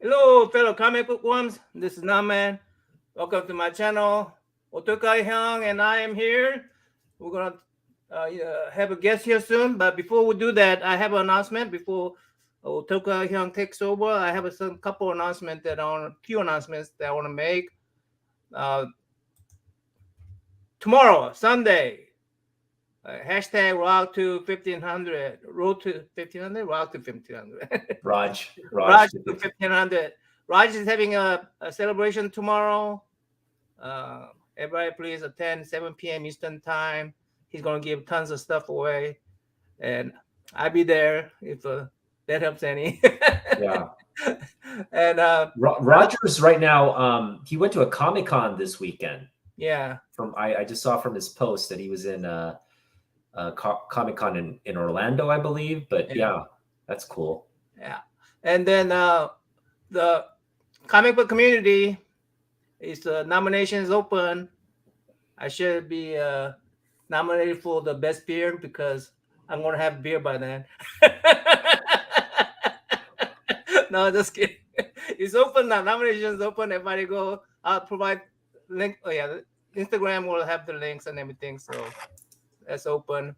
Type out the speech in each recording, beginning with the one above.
Hello, fellow comic book worms. This is Naman. Welcome to my channel. Otaku Hyung and I am here. We're gonna have a guest here soon, but before we do that, I have an announcement. Before Otaku Hyung takes over, I have some couple announcements few announcements that I want to make. Uh, Tomorrow, Sunday, hashtag road to 1500, road to 1500, road to 1500. Raj to 1500. Raj is having a celebration tomorrow. Everybody please attend 7 p.m. Eastern time. He's going to give tons of stuff away. And I'll be there if that helps any. Yeah. And Rogers right now, he went to a Comic-Con this weekend. Yeah. I just saw from his post that he was in Comic-Con in Orlando, I believe. But yeah, that's cool. Yeah. And then the comic book community is nominations open. I should be nominated for the best beer because I'm going to have beer by then. No, just kidding. It's open now. Nominations open. Everybody go. I'll provide link. Oh yeah, Instagram will have the links and everything. So that's open.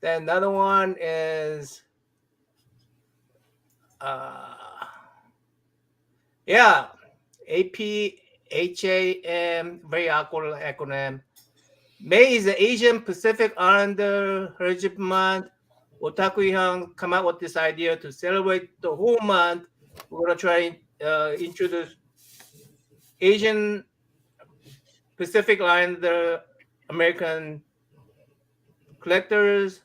Then another one is APHAM, very awkward acronym. May is the Asian Pacific Islander Heritage Month. Otaku Hyung come out with this idea to celebrate the whole month. We're gonna try introduce Asian Pacific Islander American collectors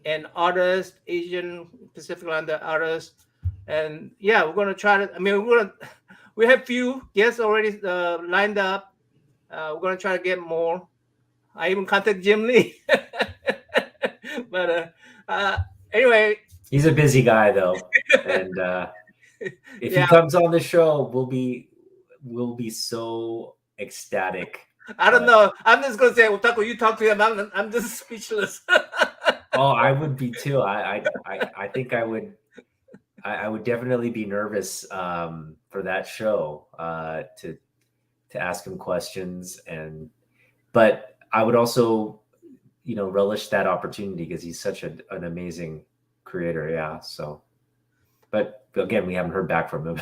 and artists, Asian Pacific Islander artists, and yeah, we're gonna try to. I mean, we have few guests already lined up. We're gonna try to get more. I even contacted Jim Lee, but anyway, he's a busy guy though, and if he comes on the show, we'll be so ecstatic. I don't know. I'm just gonna say, Otaku, you talk to him. I'm just speechless. Oh, I would be too. I think I would. I would definitely be nervous for that show to ask him questions, but I would also, relish that opportunity because he's such an amazing creator. Yeah. So, but again, we haven't heard back from him.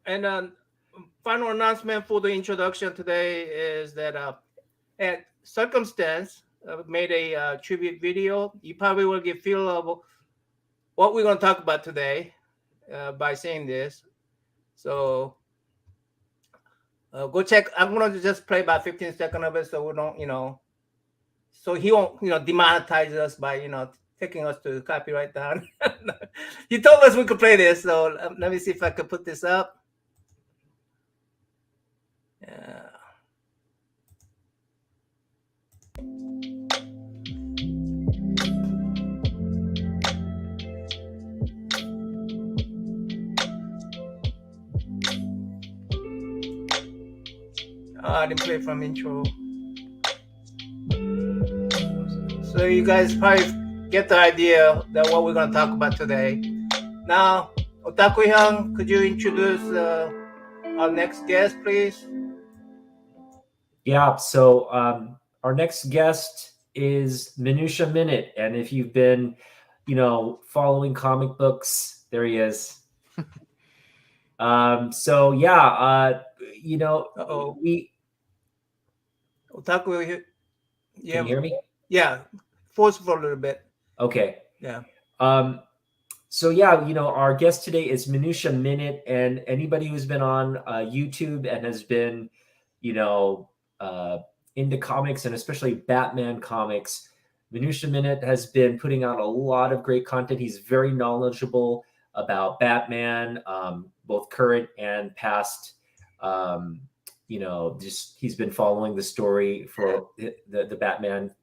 And final announcement for the introduction today is that at Circumstance made a tribute video. You probably will get feel of what we're going to talk about today by saying this. So go check. I'm going to just play about 15 seconds of it so we don't, so he won't, demonetize us by, taking us to copyright down. He told us we could play this. So let me see if I could put this up. Yeah. I didn't play from intro. So you guys probably get the idea that what we're going to talk about today. Now, Otaku Hyung, could you introduce our next guest, please? Yeah, so our next guest is MinutiaMinute, and if you've been, following comic books, there he is. So yeah, we. Otaku, can you hear me? Yeah, pause for a little bit. Okay. Yeah. So yeah, our guest today is MinutiaMinute, and anybody who's been on YouTube and has been, into comics and especially Batman comics, MinutiaMinute has been putting out a lot of great content. He's very knowledgeable about Batman, both current and past. He's been following the story for the Batman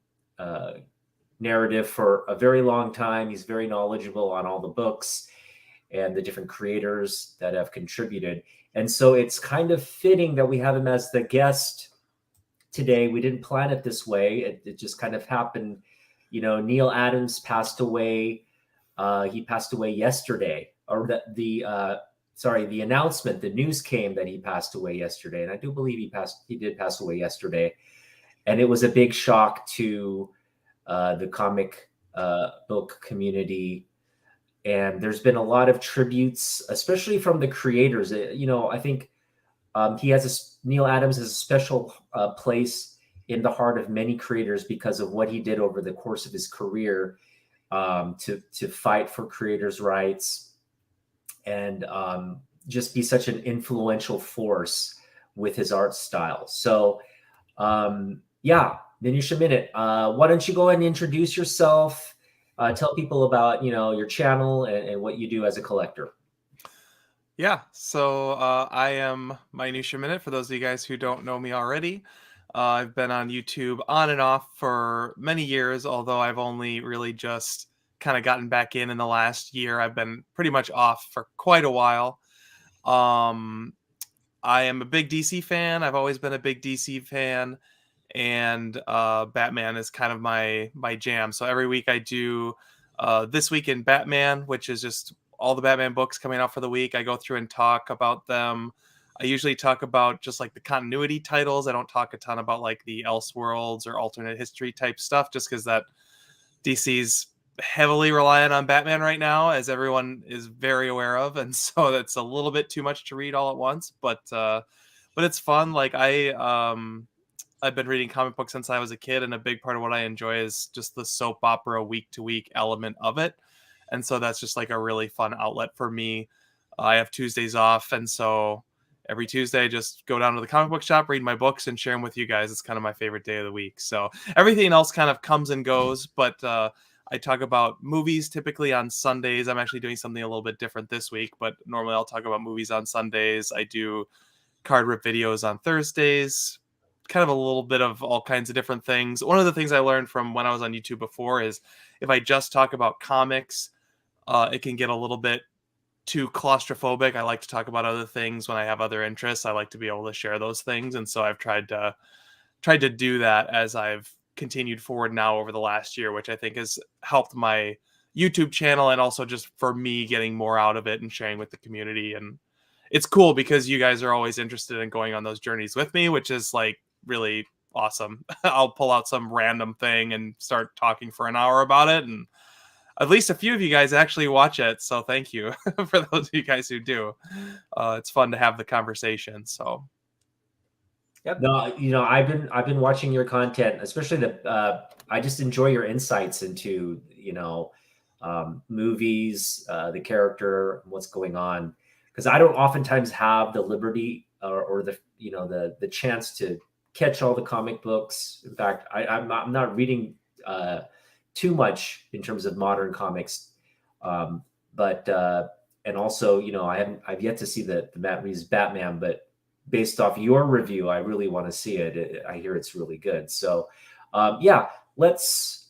narrative for a very long time. He's very knowledgeable on all the books and the different creators that have contributed. And so it's kind of fitting that we have him as the guest today. We didn't plan it this way. It just kind of happened. Neil Adams passed away. He passed away yesterday. or the announcement, the news came that he passed away yesterday, and I do believe he did pass away yesterday, and it was a big shock to the comic book community. And there's been a lot of tributes, especially from the creators. I think Neil Adams has a special place in the heart of many creators because of what he did over the course of his career to fight for creators' rights and just be such an influential force with his art style. So, Minutia Minute. Why don't you go ahead and introduce yourself? Tell people about your channel and what you do as a collector. Yeah, so I am Minutia Minute, for those of you guys who don't know me already. I've been on YouTube on and off for many years, although I've only really just kind of gotten back in the last year. I've been pretty much off for quite a while. I am a big DC fan. I've always been a big DC fan, and Batman is kind of my jam. So every week I do This Week in Batman, which is just all the Batman books coming out for the week. I go through and talk about them. I usually talk about just like the continuity titles. I don't talk a ton about like the Elseworlds or alternate history type stuff, just because that DC's heavily reliant on Batman right now, as everyone is very aware of, and so that's a little bit too much to read all at once. But it's fun. Like I've been reading comic books since I was a kid, and a big part of what I enjoy is just the soap opera week to week element of it. And so that's just like a really fun outlet for me. I have Tuesdays off, and so every Tuesday I just go down to the comic book shop, read my books, and share them with you guys. It's kind of my favorite day of the week. So everything else kind of comes and goes, but I talk about movies typically on Sundays. I'm actually doing something a little bit different this week, but normally I'll talk about movies on Sundays. I do card rip videos on Thursdays, kind of a little bit of all kinds of different things. One of the things I learned from when I was on YouTube before is if I just talk about comics, it can get a little bit too claustrophobic. I like to talk about other things when I have other interests. I like to be able to share those things. And so I've tried to do that as I've continued forward now over the last year, which I think has helped my YouTube channel and also just for me getting more out of it and sharing with the community. And it's cool because you guys are always interested in going on those journeys with me, which is like really awesome. I'll pull out some random thing and start talking for an hour about it, and at least a few of you guys actually watch it, so thank you for those of you guys who do. It's fun to have the conversation. So yep. No, I've been watching your content, especially I just enjoy your insights into movies, the character, what's going on, because I don't oftentimes have the liberty or the chance to catch all the comic books. In fact, I'm not reading too much in terms of modern comics, but and also I've yet to see the Matt Reeves Batman, but based off your review, I really want to see it. I hear it's really good. So let's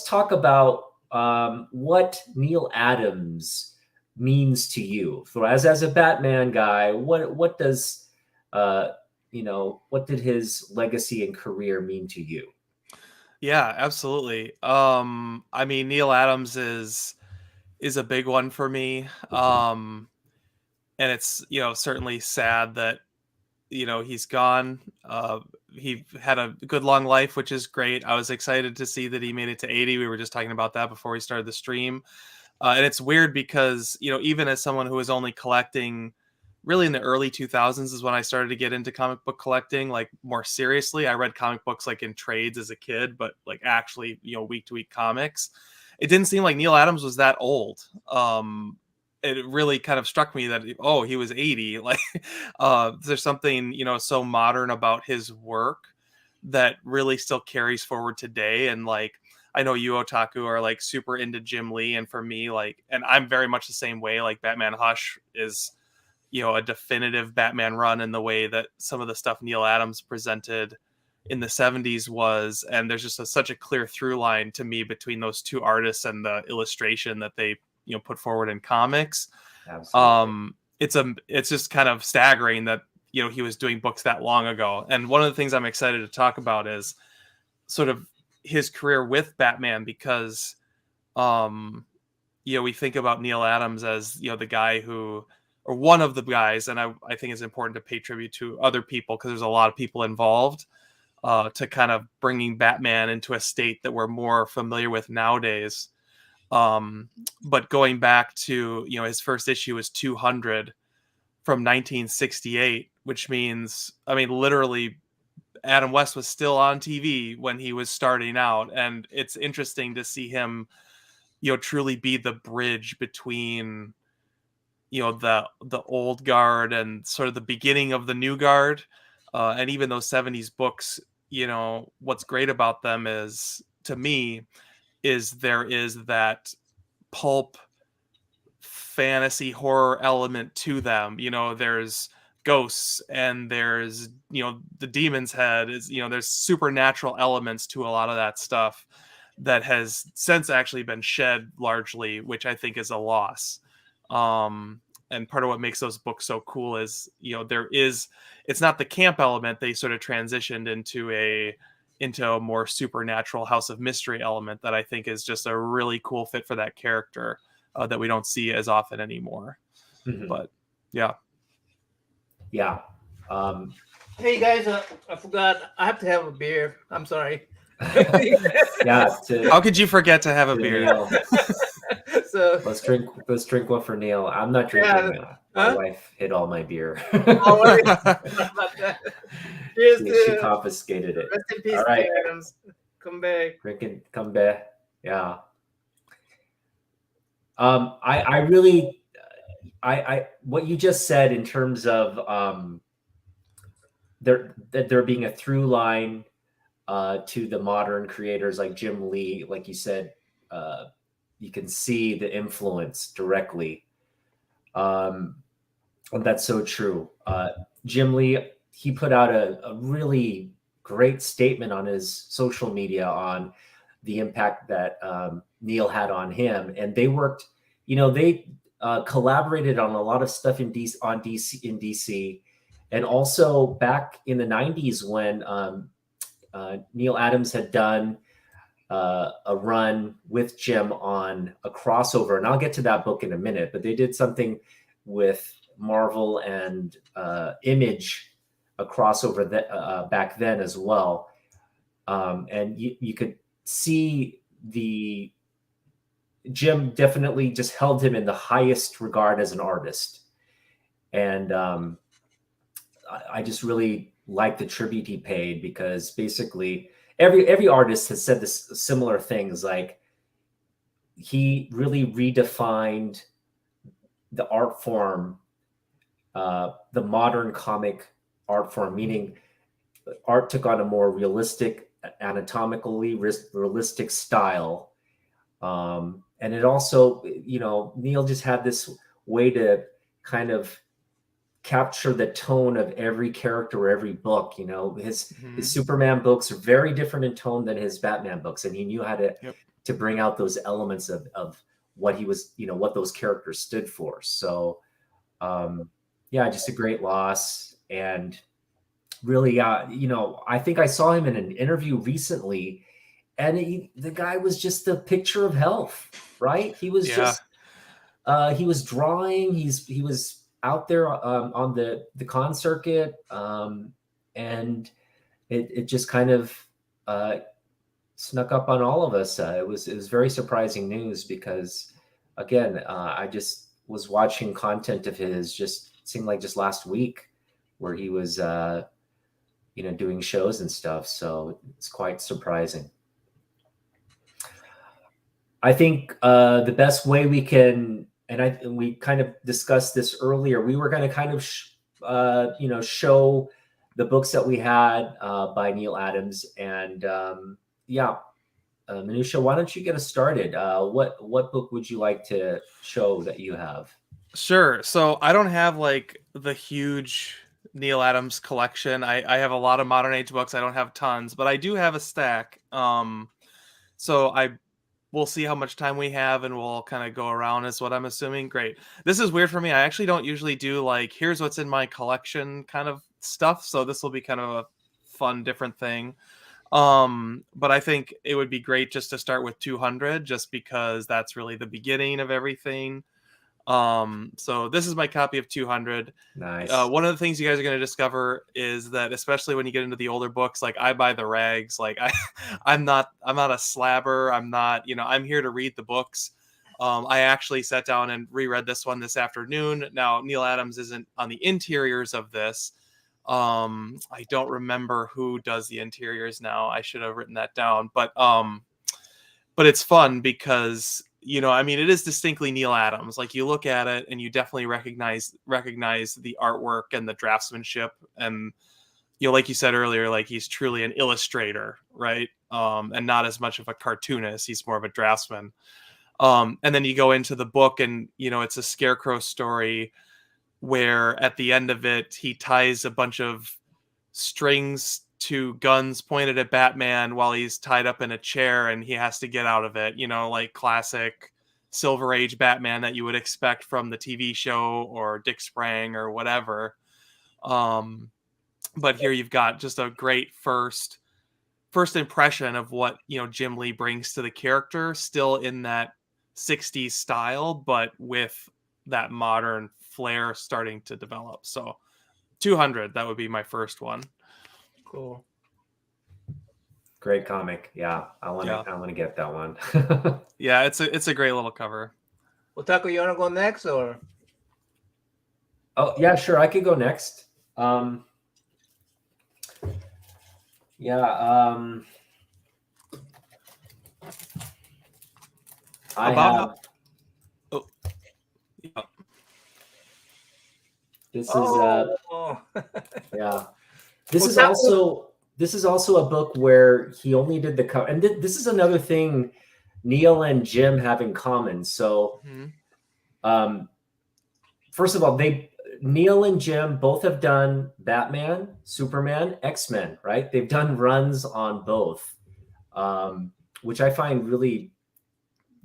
talk about what Neil Adams means to you. So as a Batman guy, what does what did his legacy and career mean to you? Yeah, absolutely. I mean, Neil Adams is a big one for me. And it's, certainly sad that, he's gone. He had a good long life, which is great. I was excited to see that he made it to 80. We were just talking about that before we started the stream. And it's weird because, even as someone who was only collecting really in the early 2000s is when I started to get into comic book collecting, like more seriously. I read comic books like in trades as a kid, but like actually, week to week comics. It didn't seem like Neil Adams was that old. It really kind of struck me that, he was 80. Like there's something, so modern about his work that really still carries forward today. And like, I know you Otaku are like super into Jim Lee. And for me, like, and I'm very much the same way, like Batman Hush is, a definitive Batman run in the way that some of the stuff Neil Adams presented in the 70s was. And there's just such a clear through line to me between those two artists and the illustration that they, put forward in comics. Absolutely. It's just kind of staggering that, he was doing books that long ago. And one of the things I'm excited to talk about is sort of his career with Batman, because, we think about Neil Adams as, the guy who, or one of the guys, and I think it's important to pay tribute to other people because there's a lot of people involved, to kind of bringing Batman into a state that we're more familiar with nowadays. But going back to, his first issue was 200 from 1968, which means, literally Adam West was still on TV when he was starting out. And it's interesting to see him, truly be the bridge between, the old guard and sort of the beginning of the new guard. And even those 70s books, what's great about them is, to me, is there is that pulp fantasy horror element to them. There's ghosts and there's, the demon's head is, there's supernatural elements to a lot of that stuff that has since actually been shed largely, which I think is a loss. And part of what makes those books so cool is, it's not the camp element. They sort of transitioned into a more supernatural House of Mystery element that I think is just a really cool fit for that character, that we don't see as often anymore. Mm-hmm. But yeah. Hey guys, I forgot. I have to have a beer. I'm sorry. How could you forget to have a beer? So let's drink one for Neil. I'm not drinking. My wife hid all my beer. She confiscated it. Rest in peace, all right. Adams. Come back. Drinking, come back. Yeah. I really, what you just said in terms of there being a through line to the modern creators like Jim Lee, like you said, you can see the influence directly. And that's so true. Jim Lee, he put out a really great statement on his social media on the impact that Neil had on him. And they worked, they collaborated on a lot of stuff in DC. And also back in the 90s when Neil Adams had done a run with Jim on a crossover, and I'll get to that book in a minute, but they did something with Marvel and Image, a crossover that back then as well. And you could see Jim definitely just held him in the highest regard as an artist. And I just really like the tribute he paid, because basically every artist has said this similar things, like he really redefined the art form, the modern comic art form, meaning art took on a more realistic, anatomically realistic style. And it also, Neil just had this way to kind of capture the tone of every character, every book. His Superman books are very different in tone than his Batman books, and he knew how to bring out those elements of what he was, what those characters stood for. So just a great loss. And really, I think I saw him in an interview recently, and the guy was just a picture of health, right? He was just he was drawing, he was out there on the con circuit, and it just kind of snuck up on all of us. It was very surprising news, because again, I just was watching content of his, just seemed like just last week, where he was doing shows and stuff. So it's quite surprising. I think the best way we can, and we kind of discussed this earlier, we were going to kind of show the books that we had by Neil Adams. And Minutia, why don't you get us started? What book would you like to show that you have? Sure. So I don't have like the huge Neil Adams collection. I have a lot of modern age books. I don't have tons, but I do have a stack. So we'll see how much time we have, and we'll kind of go around, is what I'm assuming. Great. This is weird for me. I actually don't usually do like, here's what's in my collection kind of stuff. So this will be kind of a fun, different thing. But I think it would be great just to start with 200, just because that's really the beginning of everything. So this is my copy of 200. Nice. One of the things you guys are going to discover is that, especially when you get into the older books, like I buy the rags. Like I'm not a slabber. I'm not, I'm here to read the books. I actually sat down and reread this one this afternoon. Now, Neil Adams isn't on the interiors of this. I don't remember who does the interiors now. I should have written that down, but it's fun because, it is distinctly Neil Adams. Like, you look at it and you definitely recognize the artwork and the draftsmanship. And, like you said earlier, like, he's truly an illustrator, right? And not as much of a cartoonist. He's more of a draftsman. And then you go into the book and, it's a Scarecrow story where at the end of it, he ties a bunch of strings to guns pointed at Batman while he's tied up in a chair and he has to get out of it, like classic Silver Age Batman that you would expect from the TV show or Dick Sprang or whatever. But here you've got just a great first impression of what, Jim Lee brings to the character, still in that 60s style, but with that modern flair starting to develop. So 200, that would be my first one. Cool. Great comic. Yeah, I want to get that one. Yeah, it's a great little cover. Otaku, you want to go next or? Oh yeah, sure. I could go next. I have. Oh, yeah. This is yeah. This is also a book where he only did the cover, and this is another thing Neil and Jim have in common. So, first of all, Neil and Jim both have done Batman, Superman, X-Men, right? They've done runs on both, which I find really,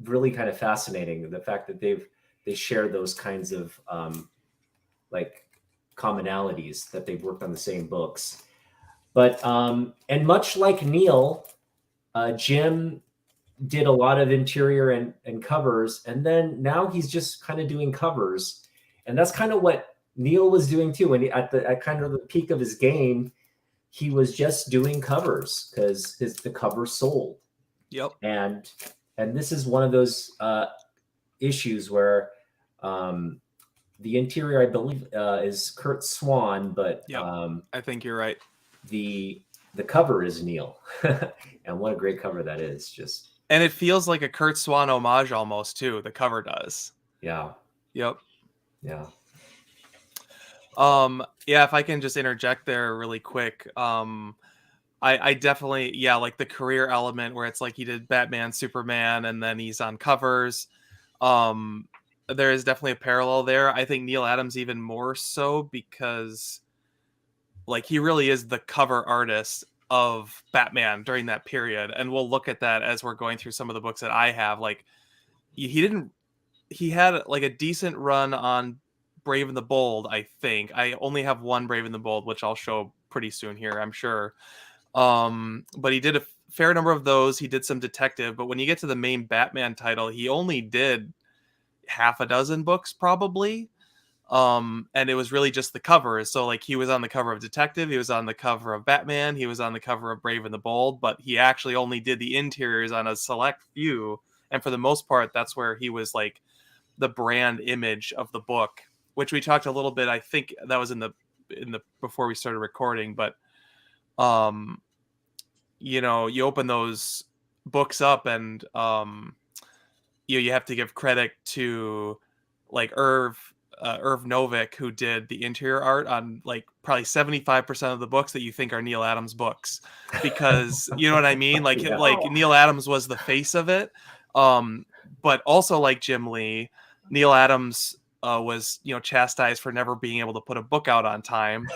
really kind of fascinating. The fact that they share those kinds of like commonalities, that they've worked on the same books. But and much like Neil, Jim did a lot of interior and covers, and then now he's just kind of doing covers, and that's kind of what Neil was doing too. When at kind of the peak of his game, he was just doing covers because the covers sold. Yep. And this is one of those issues where the interior, I believe, is Kurt Swan, but I think you're right. The cover is Neil, and what a great cover that is! And it feels like a Kurt Swan homage almost too. The cover does. Yeah. Yep. Yeah. Yeah. If I can just interject there really quick, I definitely, like the career element where it's like he did Batman, Superman, and then he's on covers. There is definitely a parallel there. I think Neil Adams even more so because, like, he really is the cover artist of Batman during that period. And we'll look at that as we're going through some of the books that I have. Like, he had like a decent run on Brave and the Bold, I think. I only have one Brave and the Bold, which I'll show pretty soon here, I'm sure. But he did a fair number of those. He did some detective, but when you get to the main Batman title, he only did half a dozen books probably. And it was really just the covers. So like he was on the cover of Detective, he was on the cover of Batman, he was on the cover of Brave and the Bold, but he actually only did the interiors on a select few. And for the most part, that's where he was like the brand image of the book, which we talked a little bit. I think that was in the before we started recording, but you open those books up and you have to give credit to like Irv Novick, who did the interior art on like probably 75% of the books that you think are Neil Adams books, because you know what I mean? Like, like Neil Adams was the face of it. But also like Jim Lee, Neil Adams was, chastised for never being able to put a book out on time.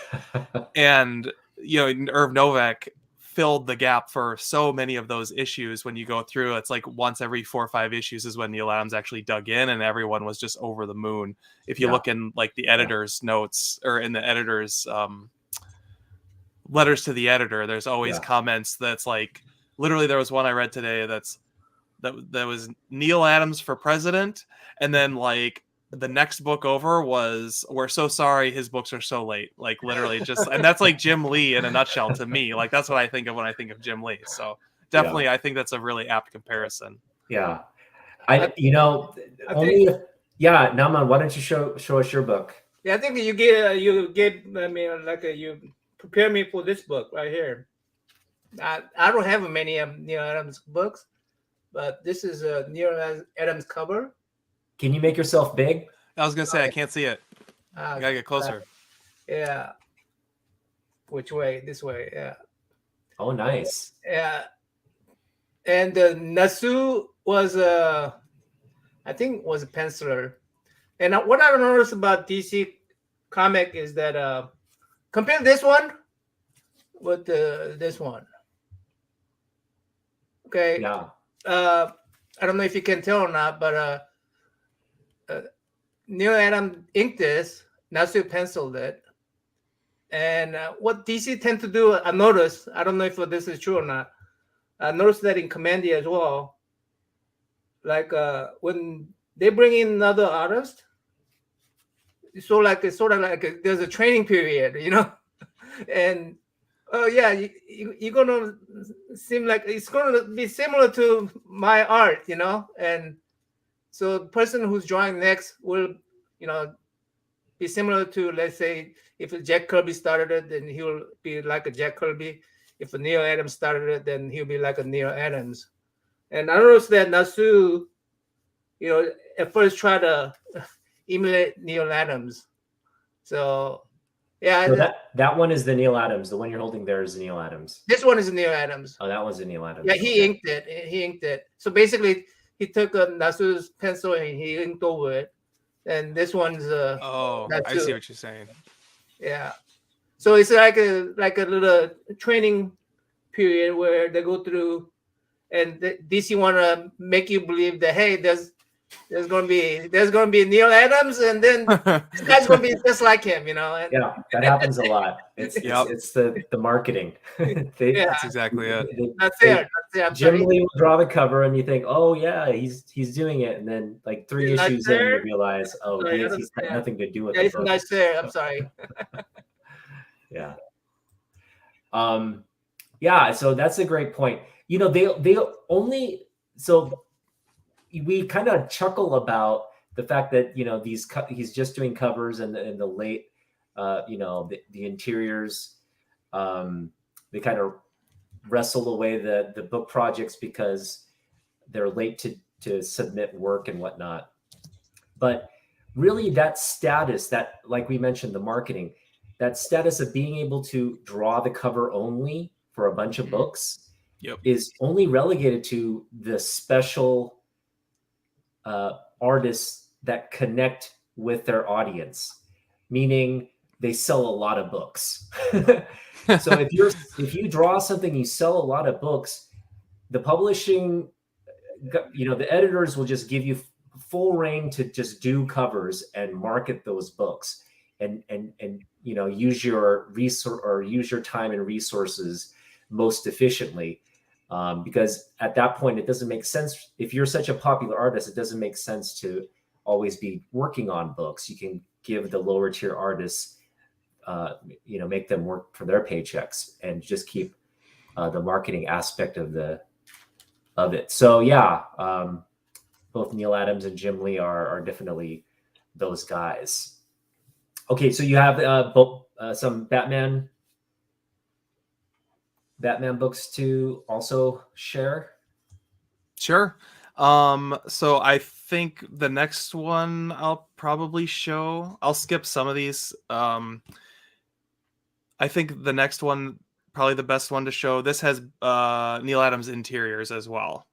And, Irv Novick filled the gap for so many of those issues. When you go through, it's like once every 4 or 5 issues is when Neil Adams actually dug in, and everyone was just over the moon. If you look in like the editor's notes or in the editor's letters to the editor, there's always comments that's like, literally there was one I read today that was Neil Adams for president, and then like the next book over was, we're so sorry his books are so late. Like literally just, and that's like Jim Lee in a nutshell to me. Like that's what I think of when I think of Jim Lee. So definitely, I think that's a really apt comparison. Yeah. Nauman, why don't you show us your book? Yeah, I think you prepare me for this book right here. I don't have many Neil Adams books, but this is a Neil Adams cover. Can you make yourself big? I was gonna say I can't see it. I gotta get closer. Yeah. Which way? This way. Yeah. Oh, nice. Yeah. And Nasu was I think was a penciler. And what I noticed about DC comic is that compare this one with this one. Okay. Yeah. I don't know if you can tell or not, but Neil Adams inked this, Nasu penciled it. And what DC tend to do, I noticed, I don't know if this is true or not, I noticed that in Commandia as well, like when they bring in another artist, it's sort of like there's a training period, and you're gonna seem like it's gonna be similar to my art, and so the person who's drawing next will, be similar to, let's say, if Jack Kirby started it, then he'll be like a Jack Kirby. If a Neil Adams started it, then he'll be like a Neil Adams. And I noticed that Nasu, at first tried to emulate Neil Adams. So, yeah. So that one is the Neil Adams. The one you're holding there is the Neil Adams. This one is Neil Adams. Oh, that one's the Neil Adams. Yeah, he inked it. So basically, he took Nasu's pencil and he inked over it. And this one's I see what you're saying. Yeah. So it's like a little training period where they go through, and DC want to make you believe that, hey, there's gonna be Neil Adams, and then this guy's gonna be just like him, And, yeah, that happens a lot. It's the marketing. That's exactly it. That's it. Jim Lee will draw the cover, and you think, oh yeah, he's doing it, and then like 3 issues in, you realize, oh, he's got nothing to do with it. It's not there. I'm sorry. Yeah. Yeah. So that's a great point. They only we kind of chuckle about the fact that he's just doing covers and the late the interiors, they kind of wrestle away the book projects because they're late to submit work and whatnot. But really, that status, that, like we mentioned, the marketing, that status of being able to draw the cover only for a bunch of books is only relegated to the special artists that connect with their audience, meaning they sell a lot of books. So if you draw something, you sell a lot of books, the publishing, the editors will just give you full reign to just do covers and market those books and use your resource or use your time and resources most efficiently. Because at that point, it doesn't make sense. If you're such a popular artist, it doesn't make sense to always be working on books. You can give the lower tier artists, make them work for their paychecks and just keep the marketing aspect of it. So yeah, both Neil Adams and Jim Lee are definitely those guys. Okay, so you have some Batman books to also share? Sure. So I think the next one I'll probably show, I'll skip some of these. I think the next one, probably the best one to show, this has Neil Adams interiors as well,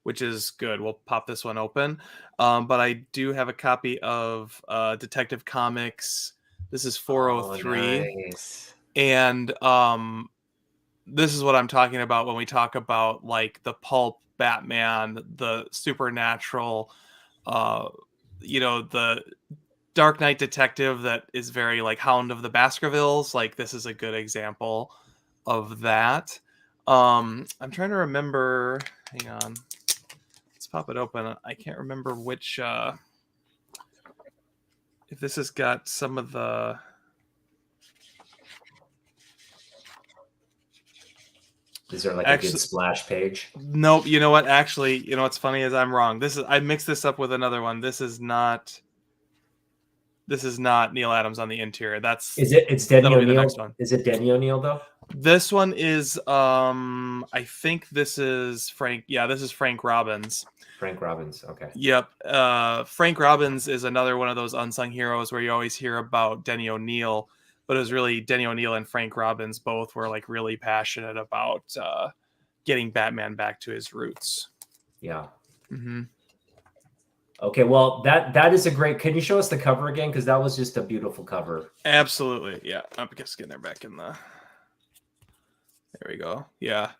which is good. We'll pop this one open. But I do have a copy of Detective Comics. This is 403. Oh, nice. And this is what I'm talking about when we talk about like the pulp Batman, the supernatural, the Dark Knight detective that is very like Hound of the Baskervilles. Like this is a good example of that. I'm trying to remember. Hang on. Let's pop it open. I can't remember which. If this has got some of the. Is there like a good splash page? Nope. You know what? Actually, you know what's funny is I'm wrong. I mixed this up with another one. This is not Neil Adams on the interior. It's Denny O'Neil. Is it Denny O'Neil though? This one is I think this is Frank. Yeah, this is Frank Robbins. Frank Robbins. Okay. Yep. Frank Robbins is another one of those unsung heroes where you always hear about Denny O'Neil, but it was really Denny O'Neil and Frank Robbins both were like really passionate about getting Batman back to his roots. Yeah. Mm-hmm. Okay, well, that is a great. Can you show us the cover again? Because that was just a beautiful cover. Absolutely, yeah. I'm just getting there back in the. There we go. Yeah,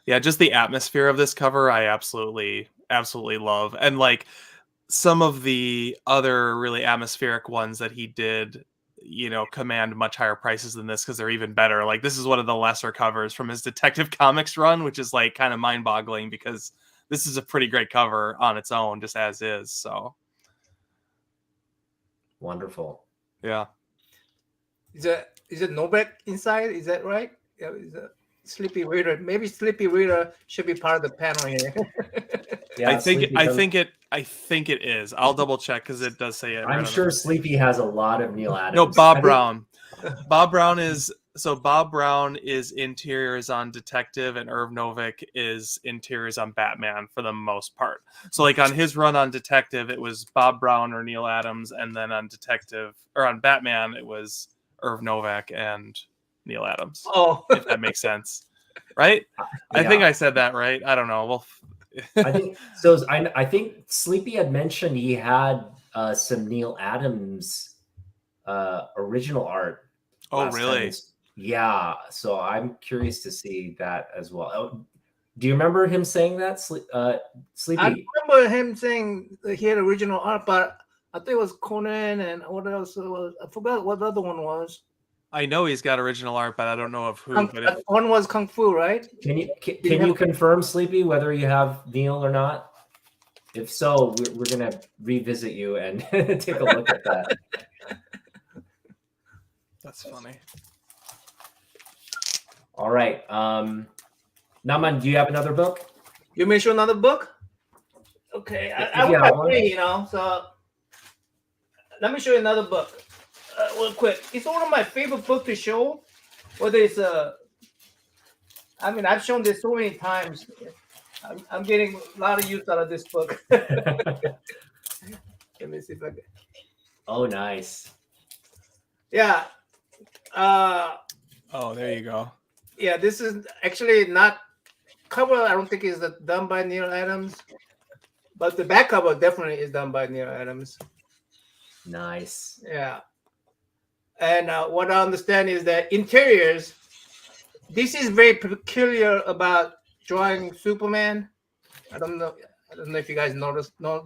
yeah. Just the atmosphere of this cover, I absolutely love, and like some of the other really atmospheric ones that he did, you know, command much higher prices than this because they're even better. Like this is one of the lesser covers from his Detective Comics run, which is like kind of mind-boggling because. This is a pretty great cover on its own, just as is. So wonderful. Yeah. Is it Novak inside? Is that right? Yeah. Is it Sleepy Reader? Maybe Sleepy Reader should be part of the panel here. Yeah, I think it is. I'll double check because it does say it. I'm sure Sleepy has a lot of Neil Adams. No, Bob Brown. Bob Brown is interiors on Detective, and Irv Novick is interiors on Batman for the most part. So like on his run on Detective, it was Bob Brown or Neil Adams, and then on Batman, it was Irv Novick and Neil Adams. Oh, if that makes sense, right? Yeah. I think I said that right. I don't know. Well, I think so. I think Sleepy had mentioned he had some Neil Adams original art. Oh, really? Yeah. So I'm curious to see that as well. Oh, do you remember him saying that, Sleepy? I remember him saying he had original art, but I think it was Conan and what else was. I forgot what the other one was. I know he's got original art, but I don't know of who. One was Kung Fu, right? Can you confirm, Sleepy, whether you have Neil or not? If so, we're gonna revisit you and take a look at that. That's funny. All right. Naman, do you have another book? You may show another book? Okay. I have three, you know, so let me show you another book. Real quick. It's one of my favorite books to show. Whether it's I've shown this so many times. I'm getting a lot of use out of this book. Let me see if I can. Oh, nice. Yeah. Oh, there you go. Yeah, this is actually not cover. I don't think is done by Neil Adams, but the back cover definitely is done by Neil Adams. Nice. Yeah. And what I understand is that interiors. This is very peculiar about drawing Superman. I don't know if you guys know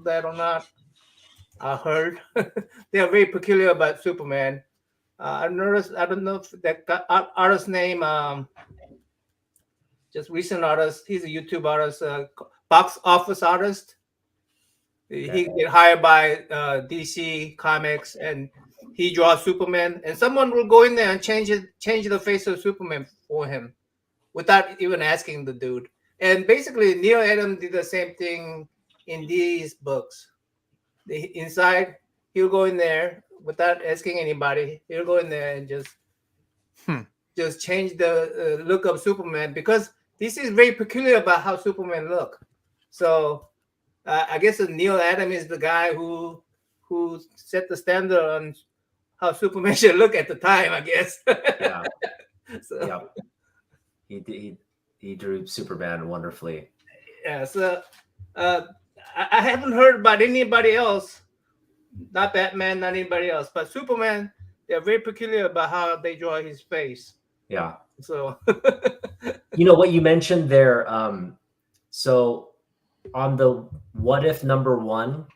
that or not. I heard they are very peculiar about Superman. I noticed. I don't know if that artist name. Just recent artist. He's a YouTube artist, box office artist. Okay. He get hired by DC Comics, and he draws Superman. And someone will go in there and change the face of Superman for him, without even asking the dude. And basically, Neil Adams did the same thing in these books. Inside, he'll go in there without asking anybody. He'll go in there and just change the look of Superman, because this is very peculiar about how Superman look. So I guess Neil Adams is the guy who set the standard on how Superman should look at the time, I guess. Yeah. So. Yeah. He drew Superman wonderfully. Yeah. So I haven't heard about anybody else. Not Batman, not anybody else, but Superman, they're very peculiar about how they draw his face. Yeah. So, you know what you mentioned there. So on the What If #1,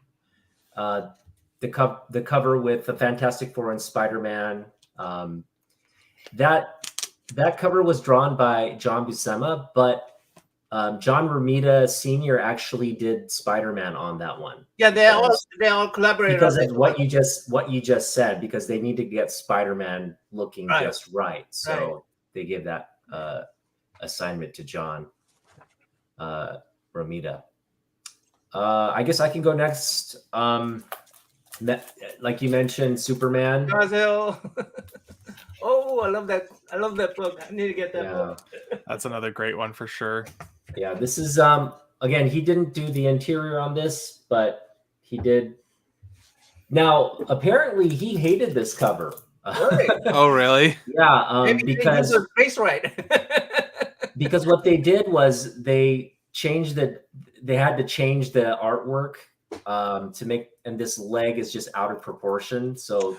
the cover with the Fantastic Four and Spider-Man, that that cover was drawn by John Buscema, but John Romita Sr. actually did Spider-Man on that one. Yeah, they all collaborated because on of what you just said, because they need to get Spider-Man looking Right. just right. So Right. they gave that assignment to John Romita. I guess I can go next. Like you mentioned, Superman. Oh, I love that. I love that book. I need to get that book. That's another great one for sure. Yeah, this is again, he didn't do the interior on this, but he did. Now, apparently he hated this cover. Really? Oh, really? Yeah, because the face right. because what they did was they had to change the artwork to make, and this leg is just out of proportion. So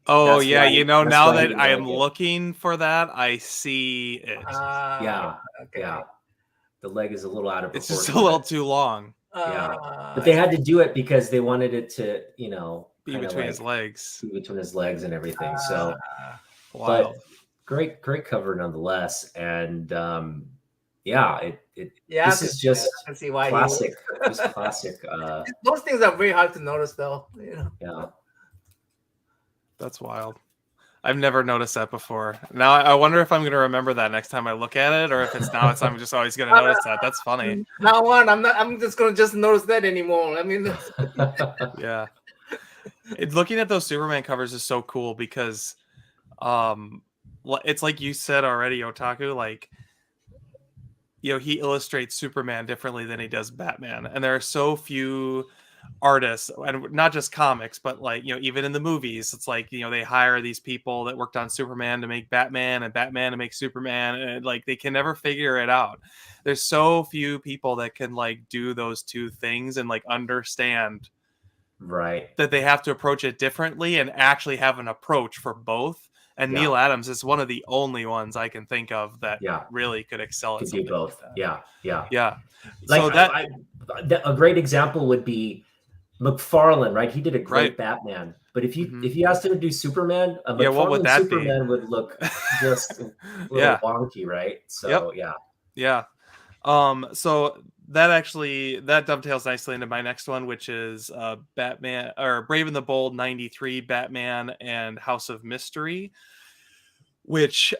oh yeah, why, now that I am looking for that, I see it. Yeah, okay. Yeah. The leg is a little out of proportion. It's just a little too long. Yeah, but they had to do it because they wanted it to, be between his legs, and everything. So, wild. But great cover nonetheless. And yeah, this is just classic. Just classic. Those things are very hard to notice, though. Yeah, that's wild. I've never noticed that before. Now I wonder if I'm going to remember that next time I look at it, or if I'm just always going to notice that. That's funny. Now on, I'm just going to just notice that anymore. I mean, yeah. Looking at those Superman covers is so cool because, it's like you said already, Otaku. Like, he illustrates Superman differently than he does Batman, and there are so few artists, and not just comics, but like even in the movies, it's like they hire these people that worked on Superman to make Batman and Batman to make Superman, and like they can never figure it out. There's so few people that can like do those two things and like understand that they have to approach it differently and actually have an approach for both. And Neil Adams is one of the only ones I can think of that really could excel at something both. Like that. Yeah. Like, so a great example would be McFarlane, right? He did a great Batman, but if you asked him to do Superman, what would that Superman would look just a little wonky, right? So yeah. So that dovetails nicely into my next one, which is Batman, or Brave and the Bold '93 Batman and House of Mystery, which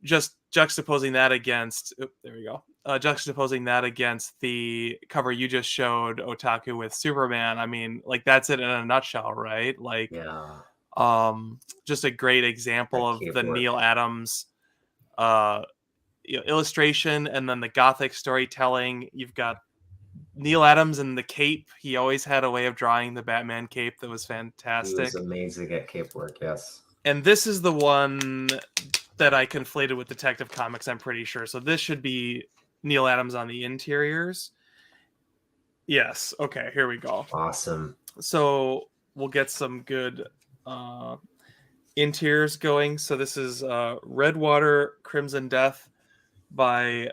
just juxtaposing that against juxtaposing that against the cover you just showed, Otaku, with Superman. I mean, like, that's it in a nutshell, right? Like, just a great example of the Neil Adams illustration, and then the Gothic storytelling. You've got Neil Adams and the cape. He always had a way of drawing the Batman cape that was fantastic. He was amazing at cape work, yes. And this is the one that I conflated with Detective Comics, I'm pretty sure. So this should be Neil Adams on the interiors. Yes. Okay, here we go. Awesome. So we'll get some good interiors going. So this is Redwater Crimson Death by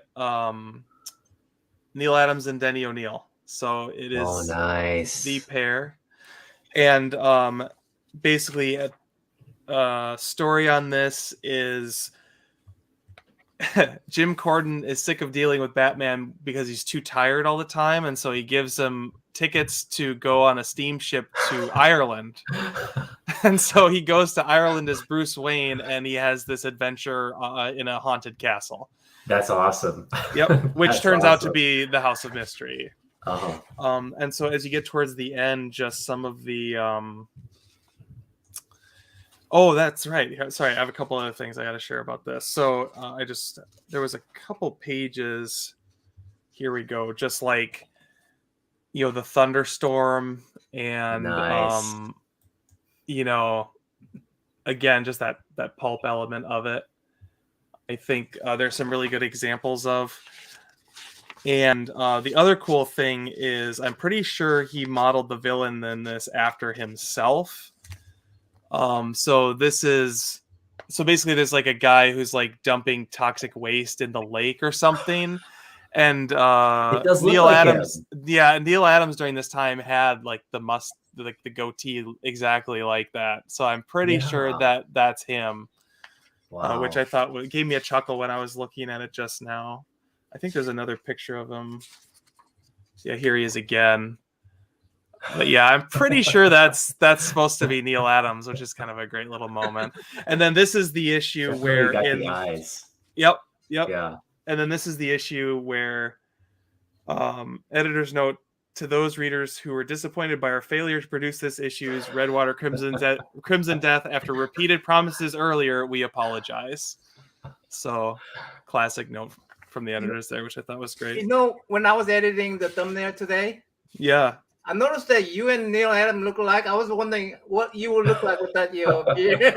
Neil Adams and Denny O'Neil. So it is nice. The pair. And basically a story on this is Jim Gordon is sick of dealing with Batman because he's too tired all the time, and so he gives him tickets to go on a steamship to Ireland. And so he goes to Ireland as Bruce Wayne, and he has this adventure in a haunted castle. That's awesome. Yep, which turns out to be the House of Mystery. Uh-huh. And so as you get towards the end, just some of the oh, that's right. Sorry, I have a couple other things I got to share about this. So there was a couple pages. Here we go. Just like, the thunderstorm and, again, just that pulp element of it. I think there's some really good examples of. And the other cool thing is I'm pretty sure he modeled the villain in this after himself. So basically there's like a guy who's like dumping toxic waste in the lake or something. And Neil Adams, Neil Adams during this time had like the goatee exactly like that. So I'm pretty sure that that's him. which I thought gave me a chuckle when I was looking at it just now. I think there's another picture of him. Yeah, here he is again. But yeah, I'm pretty sure that's supposed to be Neil Adams, which is kind of a great little moment. And then this is the issue where got the eyes. Yep. Yeah. And then this is the issue where editor's note to those readers who were disappointed by our failure to produce this issue's Redwater Crimson Death after repeated promises earlier, we apologize. So classic note from the editors there, which I thought was great. You know, when I was editing the thumbnail today, yeah, I noticed that you and Neil Adams look alike. I was wondering what you would look like without your beard.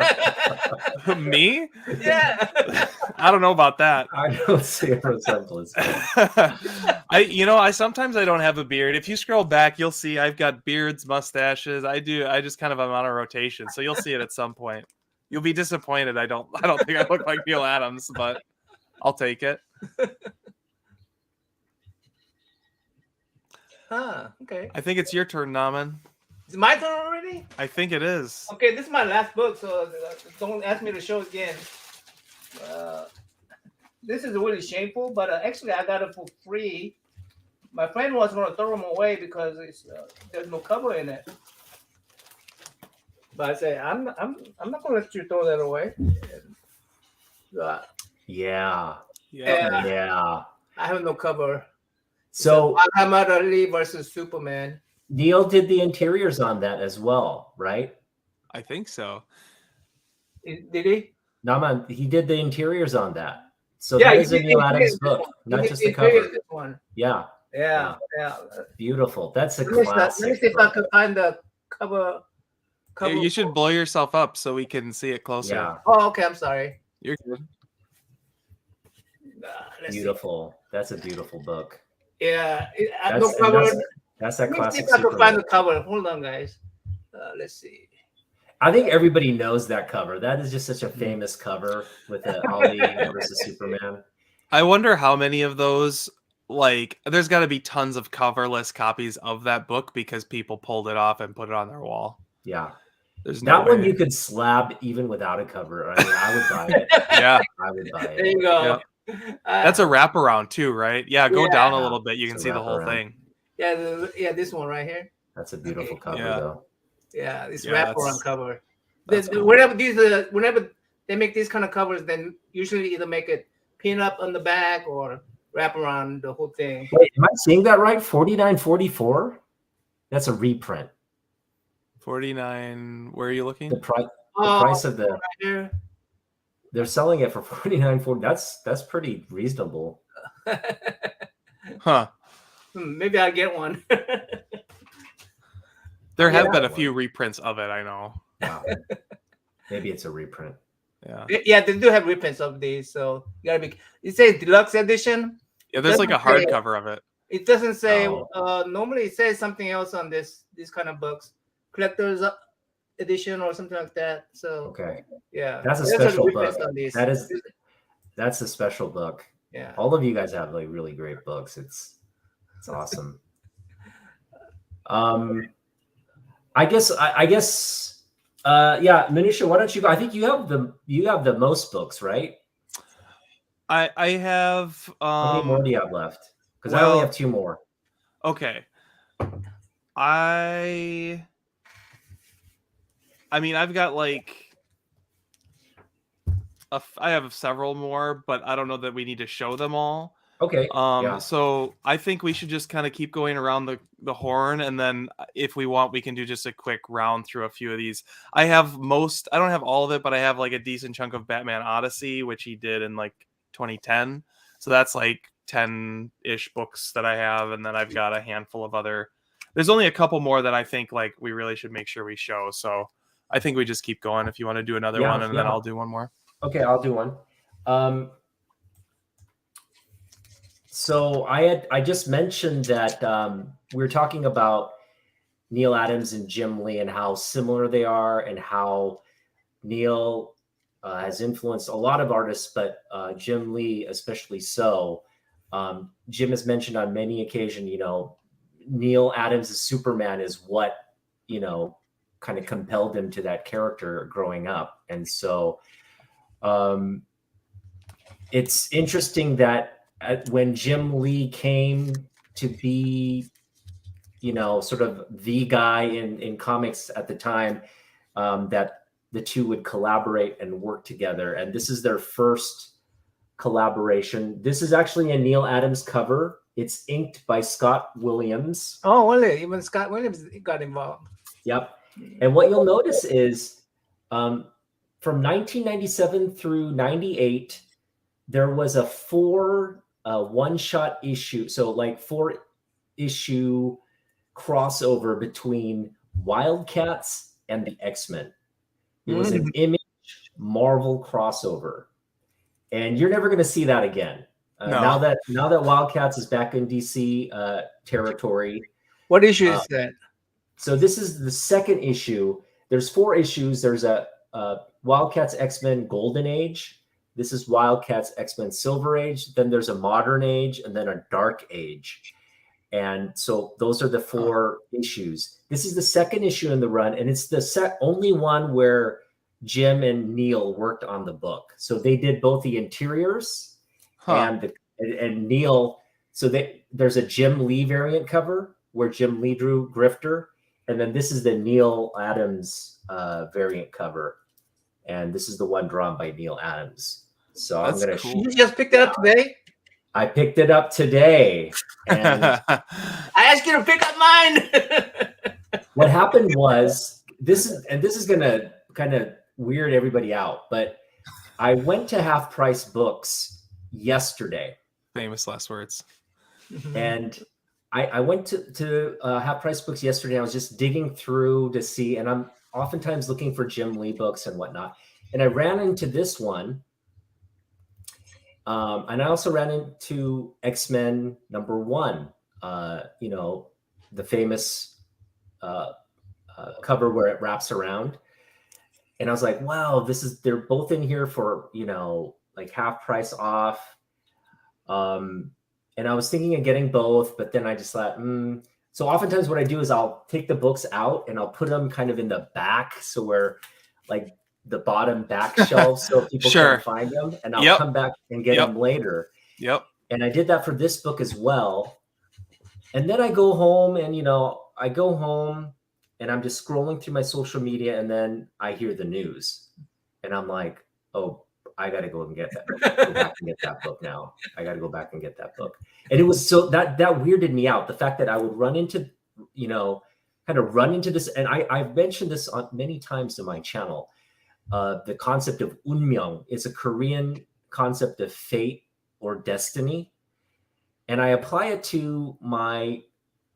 Me? Yeah. I don't know about that. I don't see a resemblance. I sometimes I don't have a beard. If you scroll back, you'll see I've got beards, mustaches. I just kind of am on a rotation, so you'll see it at some point. You'll be disappointed. I don't think I look like Neil Adams, but I'll take it. Okay. I think it's your turn, Naman. Is it my turn already? I think it is. Okay, this is my last book, so don't ask me to show again. This is really shameful, but actually I got it for free. My friend was going to throw them away because there's no cover in it. But I say I'm not going to let you throw that away. Yeah. I have no cover. So Muhammad Ali versus Superman. Neil did the interiors on that as well, right? I think so. Did he? Naman, he did the interiors on that. So that is a Neil Adams book, not just the cover. This one. Yeah. Beautiful. That's a classic. Let me see if I can find the cover. You should blow yourself up so we can see it closer. Yeah. Oh, okay. I'm sorry. You're good. Beautiful. That's a beautiful book. Yeah. No cover. That's that classic. Let me see if I can find the cover. Hold on, guys. Let's see. I think everybody knows that cover. That is just such a famous cover with the Ali versus Superman. I wonder how many of those, there's got to be tons of coverless copies of that book because people pulled it off and put it on their wall. Yeah. There's that one you could slab even without a cover. I mean, I would buy it. Yeah. I would buy it. There you go. Yeah. That's a wraparound too, right? Yeah, go down a little bit. You can see the whole thing. Yeah, this one right here. That's a beautiful cover, though. Yeah, this wraparound cover. Cool. Whenever they make these kind of covers, then usually either make it pin up on the back or wrap around the whole thing. Wait, am I seeing that right? $49.44? That's a reprint. 49. Where are you looking? The price of the. Right here. They're selling it for $49.40. That's pretty reasonable. Huh. Maybe I'll get one. There have been a few reprints of it, I know. Wow. Maybe it's a reprint. Yeah, they do have reprints of these, so you gotta be. It says deluxe edition. Yeah, there's like a hardcover of it. It doesn't say. Normally, it says something else on these kind of books, collector's edition or something like that. So yeah, that's a special book. That's a special book. Yeah, all of you guys have like really great books. It's awesome. I guess Minutia, why don't you go? I think you have the most books, right? I have how many more do you have left? Because I only have 2 more. Okay. I mean, I've got I have several more, but I don't know that we need to show them all. Okay. So I think we should just kind of keep going around the horn, and then if we want, we can do just a quick round through a few of these. I don't have all of it, but I have a decent chunk of Batman Odyssey, which he did in 2010. So that's 10-ish books that I have, and then I've got a handful of other. There's only a couple more that I think we really should make sure we show. So I think we just keep going. If you want to do another one, and then I'll do one more. Okay, I'll do one. So I just mentioned that we were talking about Neil Adams and Jim Lee and how similar they are, and how Neil has influenced a lot of artists, but Jim Lee especially so. Jim has mentioned on many occasions, Neil Adams' Superman is what, kind of compelled him to that character growing up. And so It's interesting that when Jim Lee came to be, sort of the guy in comics at the time, that the two would collaborate and work together. And this is their first collaboration. This is actually a Neil Adams cover. It's inked by Scott Williams. Oh, really? Even Scott Williams got involved. Yep. And what you'll notice is from 1997 through 98, there was a 4 one-shot issue. So like 4-issue crossover between Wildcats and the X-Men. It was an Image Marvel crossover. And you're never going to see that again. No. Now that Wildcats is back in DC territory. What issue is that? So this is the second issue. There's 4 issues. There's a Wildcats X-Men Golden Age. This is Wildcats X-Men Silver Age. Then there's a Modern Age, and then a Dark Age. And so those are the 4 issues. This is the second issue in the run, and it's the only one where Jim and Neil worked on the book. So they did both the interiors and Neil. So there's a Jim Lee variant cover where Jim Lee drew Grifter, and then this is the Neil Adams variant cover, and this is the one drawn by Neil Adams. So That's I'm gonna. cool. You just picked it up today? I picked it up today, and I asked you to pick up mine. what happened was this is gonna kind of weird everybody out, but I went to Half Price Books yesterday. Famous last words. And I went to Half Price Books yesterday. I was just digging through to see, and I'm oftentimes looking for Jim Lee books and whatnot. And I ran into this one. And I also ran into X-Men #1, the famous cover where it wraps around. And I was like, wow, they're both in here for, like half price off. And I was thinking of getting both, but then I just thought, So oftentimes what I do is I'll take the books out and I'll put them kind of in the back. So where like the bottom back shelves so people can find them, and I'll come back and get them later. Yep. And I did that for this book as well. And then I go home and, and I'm just scrolling through my social media, and then I hear the news and I'm like, oh, I got to go and get that. Go back and get that book now. I got to go back and get that book. And it was so that weirded me out. The fact that I would run into, kind of run into this. And I've mentioned this on many times in my channel. The concept of unmyeong is a Korean concept of fate or destiny. And I apply it to my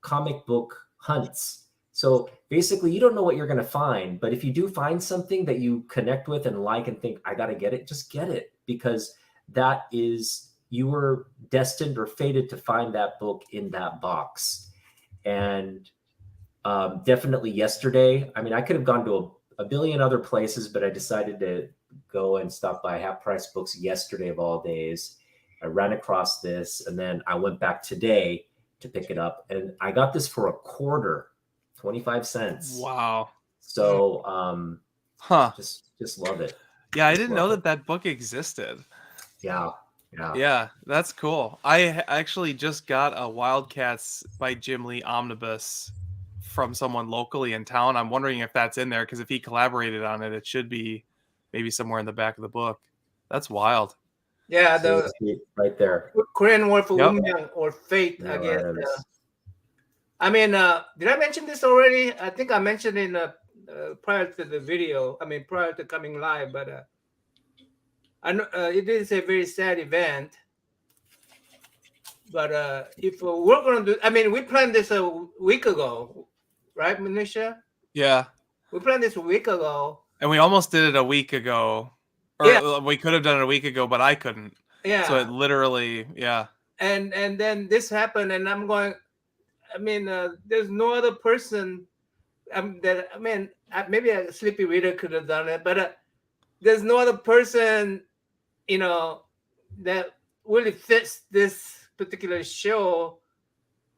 comic book hunts. So basically, you don't know what you're going to find, but if you do find something that you connect with and like and think, I got to get it, just get it, because that is, you were destined or fated to find that book in that box. And definitely yesterday, I mean, I could have gone to a billion other places, but I decided to go and stop by Half Price Books yesterday of all days. I ran across this, and then I went back today to pick it up, and I got this for $0.25. 25 cents. Wow. So just love it. Yeah, I didn't know that book existed. Yeah, that's cool. I actually just got a Wildcats by Jim Lee omnibus from someone locally in town. I'm wondering if that's in there, because if he collaborated on it, it should be maybe somewhere in the back of the book. That's wild. Yeah, the right there. Korean word for unmyeong or fate, I guess. I mean, did I mention this already? I think I mentioned in prior to the video. I mean, prior to coming live, but I know it is a very sad event. But if we're going to do, I mean, we planned this a week ago, right, Minutia? Yeah. We planned this a week ago. And we almost did it a week ago. Or we could have done it a week ago, but I couldn't. Yeah. So it literally, And then this happened, and I'm going, I mean, there's no other person maybe a sleepy reader could have done it, but there's no other person, that really fits this particular show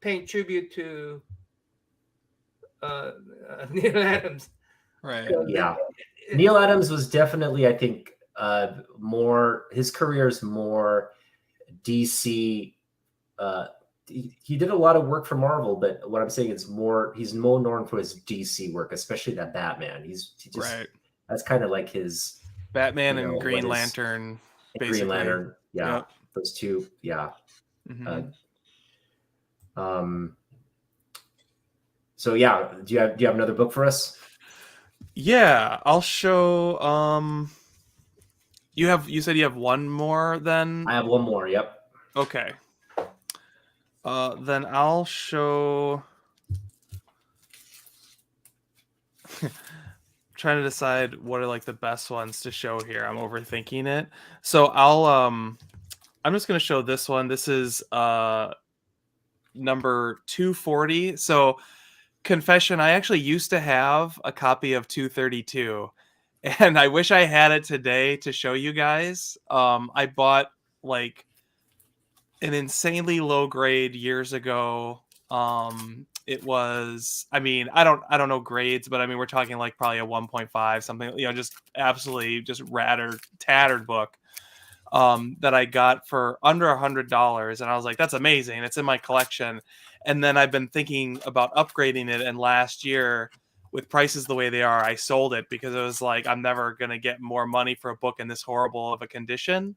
paying tribute to Neil Adams. Right. Yeah. Neil Adams was definitely, I think, more. His career is more DC. He did a lot of work for Marvel, but what I'm saying is he's more known for his DC work, especially that Batman. Right. That's kind of like his Batman and Green Lantern. Basically. Green Lantern, yeah, yep. Those two, yeah. So yeah, do you have another book for us? Yeah, I'll show. You said you have one more then? I have one more. Yep. Okay. Then I'll show. Trying to decide what are like the best ones to show here. I'm overthinking it. So I'm just gonna show this one. This is number 240. So confession, I actually used to have a copy of 232, and I wish I had it today to show you guys. I bought like an insanely low grade years ago. It was, I mean, I don't know grades, but I mean, we're talking like probably a 1.5, something, just absolutely just tattered book that I got for under $100. And I was like, that's amazing. It's in my collection. And then I've been thinking about upgrading it. And last year, with prices the way they are, I sold it because it was like, I'm never going to get more money for a book in this horrible of a condition.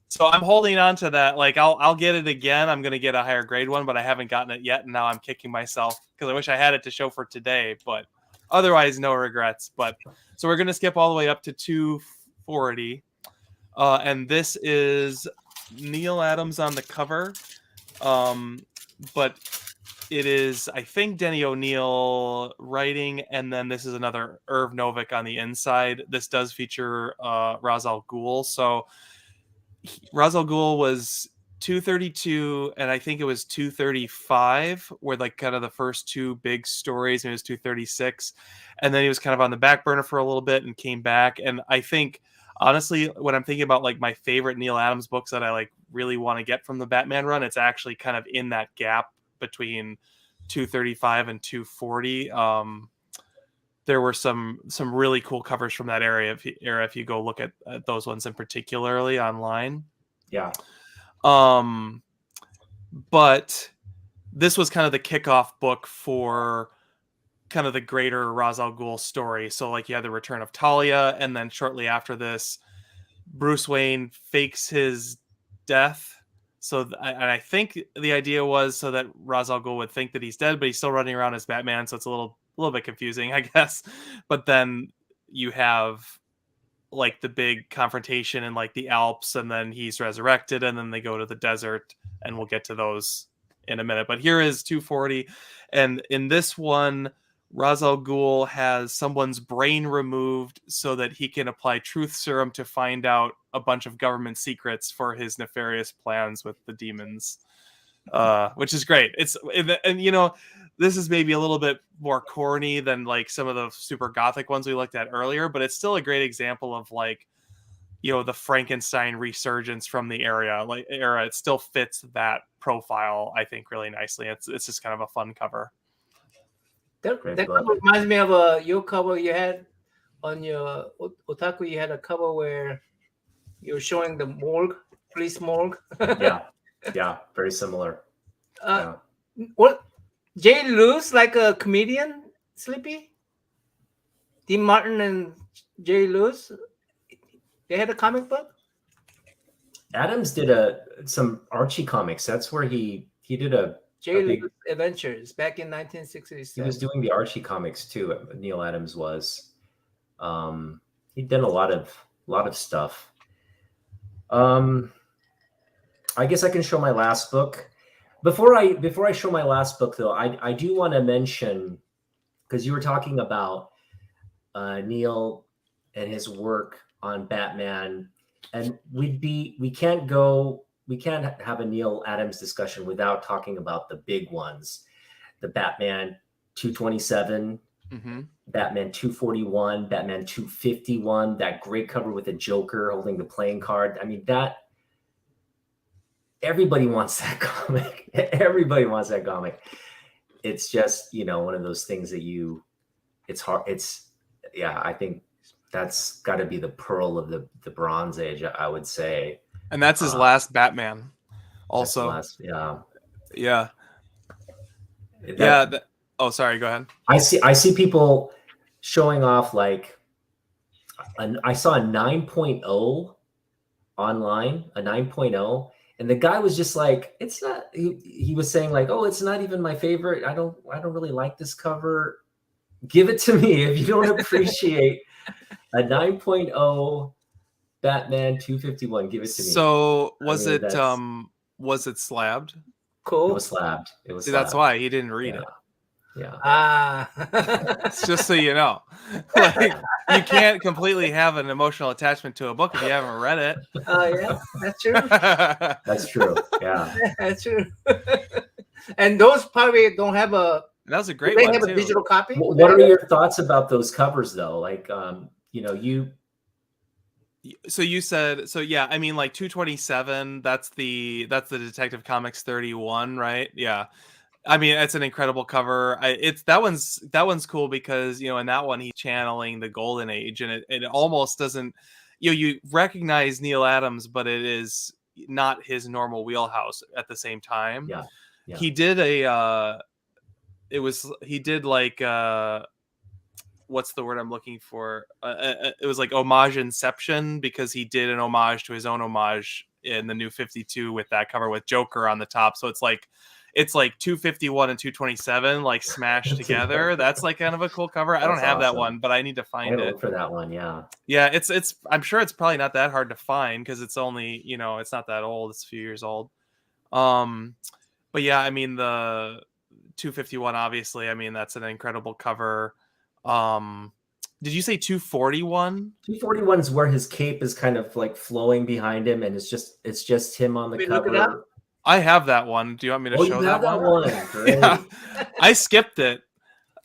So I'm holding on to that. Like I'll get it again. I'm going to get a higher grade one, but I haven't gotten it yet. And now I'm kicking myself because I wish I had it to show for today, but otherwise no regrets. But so we're going to skip all the way up to 240. And this is Neil Adams on the cover. But it is, I think, Denny O'Neil writing, and then this is another Irv Novick on the inside. This does feature Ra's al Ghul. So Ra's al Ghul was 232, and I think it was 235 were like kind of the first two big stories, and it was 236. And then he was kind of on the back burner for a little bit and came back. And I think, honestly, when I'm thinking about like my favorite Neil Adams books that I like really want to get from the Batman run, it's actually kind of in that gap between 235 and 240. There were some really cool covers from that era if you go look at those ones in particularly online. Yeah. But this was kind of the kickoff book for kind of the greater Ra's al Ghul story. So like you had the return of Talia, and then shortly after this, Bruce Wayne fakes his death. So I think the idea was so that Ra's al Ghul would think that he's dead, but he's still running around as Batman. So it's a little bit confusing, I guess. But then you have like the big confrontation in like the Alps, and then he's resurrected, and then they go to the desert, and we'll get to those in a minute. But here is 240. And in this one, Ra's al Ghul has someone's brain removed so that he can apply truth serum to find out a bunch of government secrets for his nefarious plans with the demons, which is great. And this is maybe a little bit more corny than like some of the super gothic ones we looked at earlier, but it's still a great example of like, the Frankenstein resurgence from the era. It still fits that profile, I think, really nicely. It's just kind of a fun cover. That cover reminds me of your cover you had on your Otaku. You had a cover where you're showing the morgue, police morgue. Yeah, very similar. What? Jay Lewis, like a comedian, Sleepy? Dean Martin and Jay Lewis, they had a comic book? Adams did some Archie comics. That's where he did Jay Lewis Adventures back in 1967. He was doing the Archie comics too. Neil Adams was. He'd done a lot of stuff. I guess I can show my last book. Before I show my last book, though, I do want to mention, because you were talking about Neil and his work on Batman, and we can't have a Neil Adams discussion without talking about the big ones, the Batman 227, Batman 241, Batman 251, that great cover with the Joker holding the playing card. I mean, that everybody wants that comic. Everybody wants that comic. It's just, one of those things that it's hard. I think that's got to be the pearl of the Bronze Age, I would say. And that's his last Batman. Also, yeah. Oh, sorry. Go ahead. I see people showing off like I saw a 9.0 online, a 9.0, and the guy was just like, it's not. He was saying like, oh, it's not even my favorite. I don't really like this cover. Give it to me if you don't appreciate a 9.0 Batman 251. Give it to me. So was it slabbed? Cool. It was slabbed. See, that's why he didn't read it. Yeah. Just so you know, like you can't completely have an emotional attachment to a book if you haven't read it. Yeah, that's true. That's true. Yeah, that's true. And those probably don't have a. That was a great they one have too. A digital copy. What are your thoughts about those covers, though? Like, you. So you said so, yeah. I mean, like 227. That's the Detective Comics 31, right? Yeah. I mean, it's an incredible cover. That one's cool because, you know, in that one he's channeling the Golden Age, and it almost doesn't, you know, you recognize Neil Adams, but it is not his normal wheelhouse at the same time. Yeah. He did what's the word I'm looking for? It was like homage inception, because he did an homage to his own homage in the New 52 with that cover with Joker on the top. So it's like 251 and 227 like smashed together. That's like kind of a cool cover. I don't have that one, but I need to find it. Look for that one. Yeah. It's I'm sure it's probably not that hard to find because it's only, you know, it's not that old. It's a few years old. But yeah, I mean the 251, obviously, I mean that's an incredible cover. Did you say 241? 241 is where his cape is kind of like flowing behind him, and it's just him on the cover. Look it up. I have that one. Do you want me to show that one? Great. Yeah. I skipped it,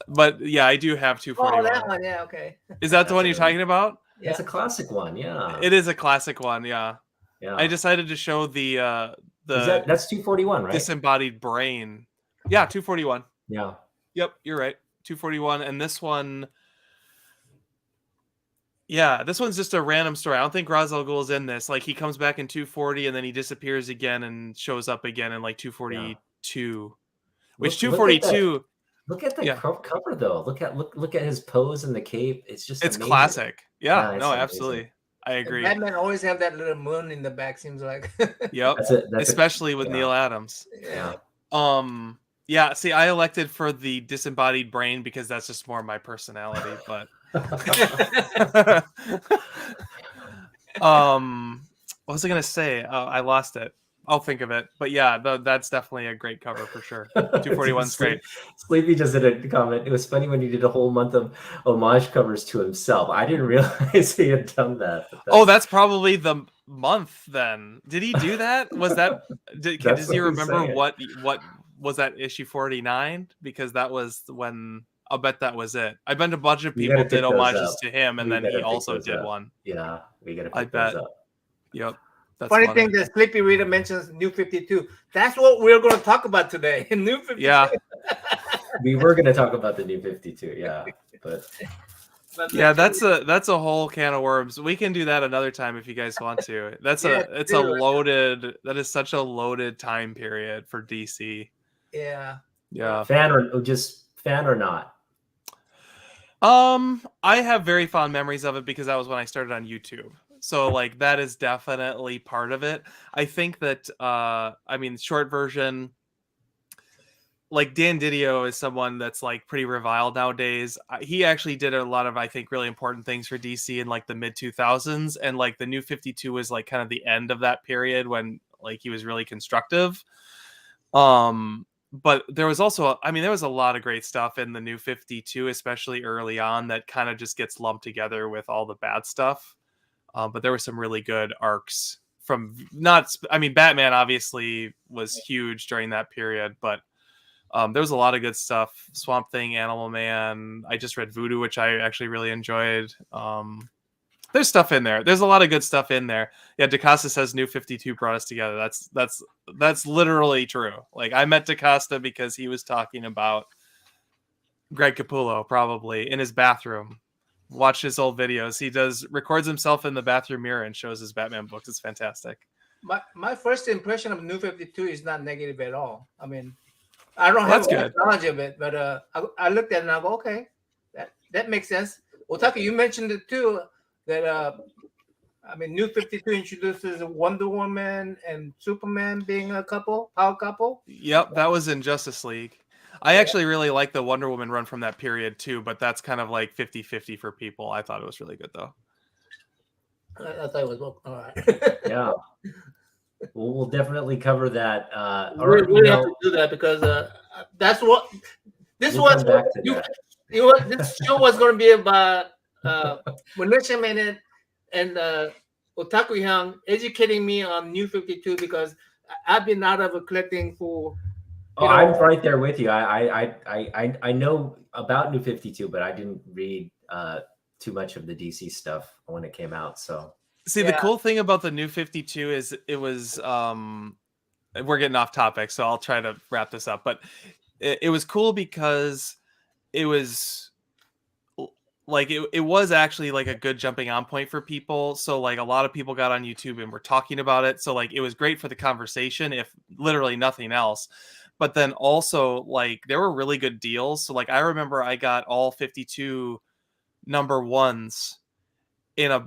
but yeah, I do have 241. Oh, that one. Yeah, okay. Is that the one you're talking about? Yeah. It's a classic one. Yeah. It is a classic one. Yeah. Yeah. I decided to show that's 241, right? Disembodied Brain. Yeah, 241. Yeah. Yep, you're right. 241, and this one. Yeah, this one's just a random story. I don't think Ra's al Ghul's in this. Like, he comes back in 240 and then he disappears again and shows up again in like 242. Which 242. Look at the cover though. Look at his pose in the cape. It's amazing. Classic. Yeah, it's no, amazing. Absolutely. I agree. Batman always have that little moon in the back, seems like. Yep. Especially with Neil Adams. Yeah. Yeah, see, I elected for the Disembodied Brain because that's just more my personality, but what was I gonna say? I lost it. I'll think of it. But yeah, that's definitely a great cover for sure. 241's great. Sleepy just did a comment. It was funny when he did a whole month of homage covers to himself. I didn't realize he had done that. That's probably the month then. Did he do that? Was that does he remember what was that issue 49? Because that was when I'll bet that was it. I bet a bunch of people did homages to him, and then he also did one. Yeah, we gotta pick those up. Yep. That's funny thing that Sleepy Reader mentions New 52. That's what we're going to talk about today. New 52. Yeah. We were going to talk about the New 52. Yeah, but yeah, that's a whole can of worms. We can do that another time if you guys want to. That is such a loaded time period for DC. Yeah. Yeah. Fan or not? I have very fond memories of it because that was when I started on YouTube. So like that is definitely part of it. I think that I mean, short version, like Dan Didio is someone that's like pretty reviled nowadays. He actually did a lot of, I think, really important things for DC in like the mid 2000s, and like the New 52 was like kind of the end of that period when like he was really constructive. But there was also, I mean, there was a lot of great stuff in the New 52, especially early on, that kind of just gets lumped together with all the bad stuff. But there were some really good arcs from Batman obviously was huge during that period, but there was a lot of good stuff. Swamp Thing, Animal Man. I just read Voodoo, which I actually really enjoyed. There's stuff in there. There's a lot of good stuff in there. Yeah, DaCosta says New 52 brought us together. That's literally true. Like, I met DaCosta because he was talking about Greg Capullo probably in his bathroom watch his old videos. He records himself in the bathroom mirror and shows his Batman books. It's fantastic. My first impression of New 52 is not negative at all. I mean, I don't have much knowledge of it, but I looked at it and I go, okay, that makes sense. Otaku, you mentioned it too, that I mean, New 52 introduces Wonder Woman and Superman being a power couple. Yep, that was in Justice League. I actually really like the Wonder Woman run from that period too, but that's kind of like 50-50 for people. I thought it was really good though. I thought it was all right. Yeah. Well, we'll definitely cover that. We have to do that because that's what this was. This show was going to be about MinutiaMinute and Otaku Young educating me on New 52 because I've been out of collecting for. I'm right there with you. I know about New 52, but I didn't read too much of the DC stuff when it came out. So see, the cool thing about the New 52 is it was we're getting off topic, so I'll try to wrap this up. But it was cool because it was like it was actually like a good jumping on point for people. So like a lot of people got on YouTube and were talking about it. So like it was great for the conversation, if literally nothing else. But then also like there were really good deals. So like I remember I got all 52 number ones in a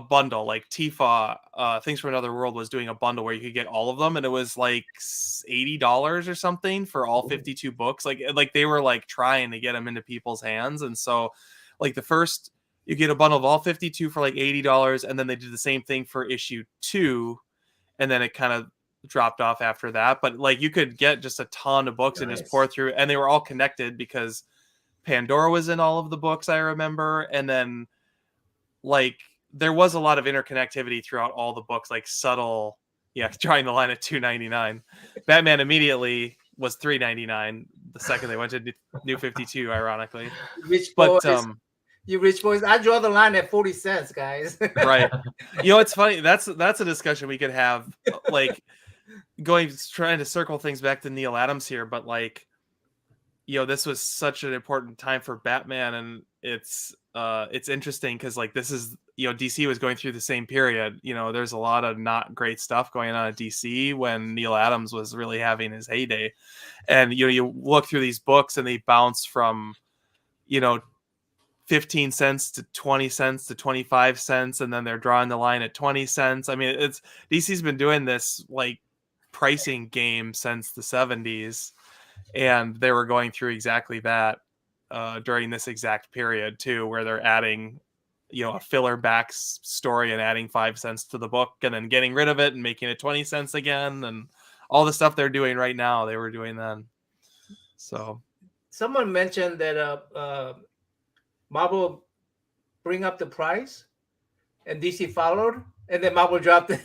bundle. Like Tifa, Things from Another World was doing a bundle where you could get all of them, and it was like $80 or something for all 52 books. Like they were like trying to get them into people's hands. And so like the first, you get a bundle of all 52 for like $80, and then they did the same thing for issue 2, and then it kind of dropped off after that. But like you could get just a ton of books and just pour through, and they were all connected because Pandora was in all of the books, I remember. And then like there was a lot of interconnectivity throughout all the books, like subtle, drawing the line at $2.99. Batman immediately was $3.99 the second they went to New 52, ironically. You rich boys, I draw the line at 40 cents, guys. Right. It's funny. That's a discussion we could have, like trying to circle things back to Neil Adams here, but like, this was such an important time for Batman, and it's interesting because like this is, DC was going through the same period. There's a lot of not great stuff going on at DC when Neil Adams was really having his heyday. And you look through these books and they bounce from 15 cents to 20 cents to 25 cents, and then they're drawing the line at 20 cents. I mean, DC's been doing this like pricing game since the 70s, and they were going through exactly that during this exact period too, where they're adding a filler back story and adding 5 cents to the book and then getting rid of it and making it 20 cents again, and all the stuff they're doing right now they were doing then. So someone mentioned that Marvel bring up the price and DC followed, and then Marvel dropped it.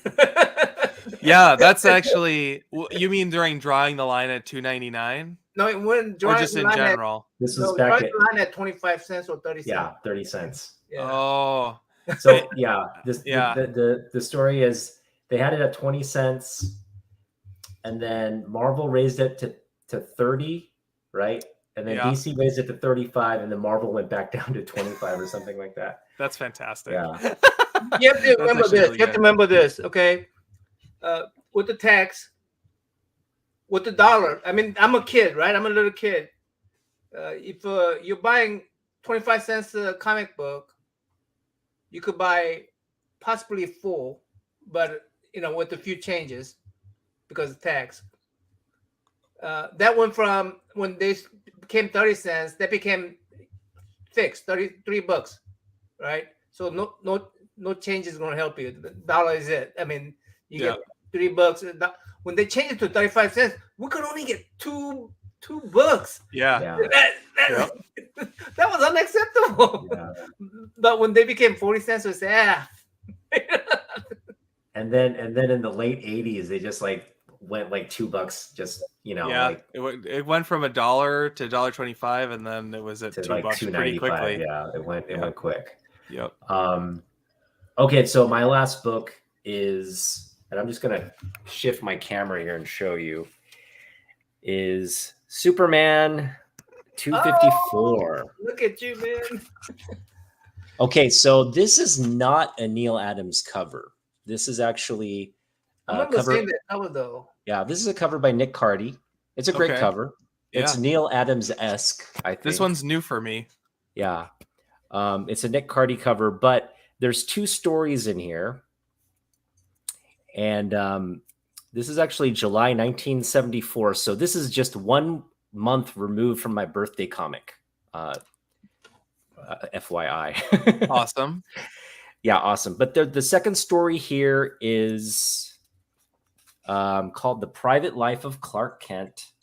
Yeah, that's actually, you mean during drawing the line at $2.99? No, it wouldn't drawing or just in general. This was back at the line at 25 cents or 30 cents. Yeah, 30 cents. Yeah. Oh. So the story is they had it at 20 cents, and then Marvel raised it to 30, right? And then DC raised it to 35, and then Marvel went back down to 25 or something like that. That's fantastic. Yeah. You have to remember this. You have to remember this, okay? With the tax, with the dollar. I mean, I'm a kid, right? I'm a little kid. If you're buying 25 cents a comic book, you could buy possibly 4, but with a few changes because of tax. That went from when they became 30 cents, that became fixed, $33, right? So no change is going to help you. The dollar is it. I mean, you get $3. When they changed it to 35 cents, we could only get two books. Yeah. That was unacceptable. Yeah. But when they became 40 cents, we said, And then in the late 80s, they just like went like $2, just like, it went from $1 to $1.25, and then it was at $2 like pretty quickly. Yeah, it went quick. Yep. Okay, so my last book is, and I'm just gonna shift my camera here and show you, is Superman 254. Oh, look at you, man. Okay, so this is not a Neil Adams cover. This is actually I remember seeing that cover though. Yeah, this is a cover by Nick Cardy. It's a great cover. It's Neil Adams-esque, I think. This one's new for me. Yeah. It's a Nick Cardy cover, but there's 2 stories in here. And this is actually July 1974. So this is just 1 month removed from my birthday comic. FYI. Awesome. Yeah, awesome. But the second story here is called The Private Life of Clark Kent.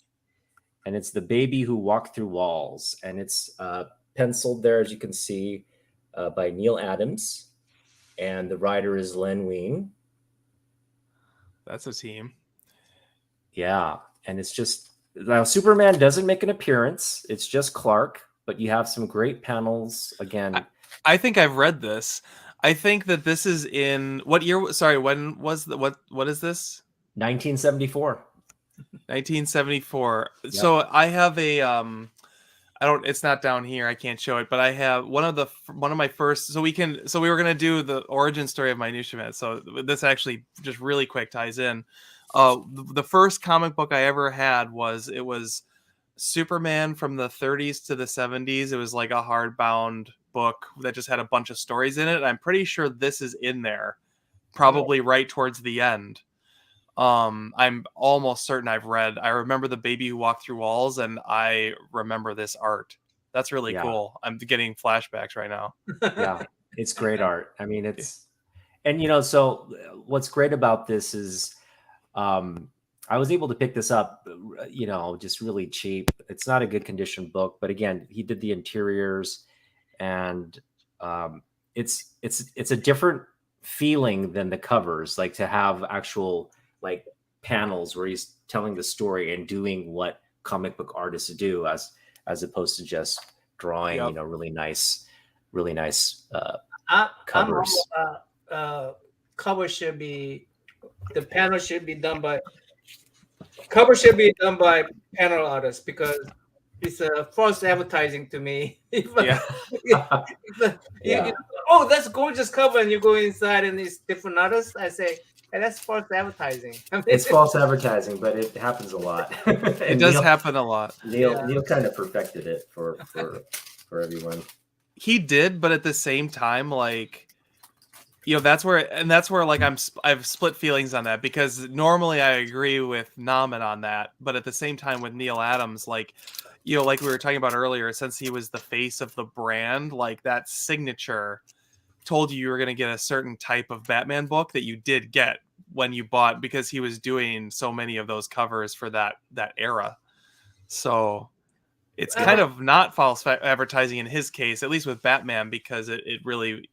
And it's the baby who walked through walls. And it's penciled there, as you can see, by Neil Adams. And the writer is Len Wein. That's a team. Yeah. And it's just, now Superman doesn't make an appearance. It's just Clark, but you have some great panels. Again, I think I've read this. I think that this is in what year? Sorry, when was what is this? 1974. 1974. Yep. So I have a it's not down here. I can't show it, but I have one of my first. So we were going to do the origin story of MinutiaMinute. So this actually just really quick ties in. The first comic book I ever had was Superman from the 30s to the 70s. It was like a hardbound book that just had a bunch of stories in it. And I'm pretty sure this is in there, probably right towards the end. I'm almost certain I remember The Baby Who Walked Through Walls, and I remember this art. That's really cool. I'm getting flashbacks right now. Yeah, it's great art. I mean, and so what's great about this is I was able to pick this up, just really cheap. It's not a good condition book, but again, he did the interiors, and it's a different feeling than the covers, like to have actual like panels where he's telling the story and doing what comic book artists do as opposed to just drawing, really nice covers. Cover should be, the panel should be done by, cover should be done by panel artists, because it's a false advertising to me. Oh, that's gorgeous cover, and you go inside and it's different artists. I say, hey, that's false advertising. It's false advertising, but it happens a lot. It does happen a lot. Neil kind of perfected it for everyone. He did, but at the same time, like, that's where like I've split feelings on that, because normally I agree with Naaman on that, but at the same time with Neil Adams, like, like we were talking about earlier, since he was the face of the brand, like that signature told you were going to get a certain type of Batman book that you did get when you bought, because he was doing so many of those covers for that era. So it's kind of not false advertising in his case, at least with Batman, because it really,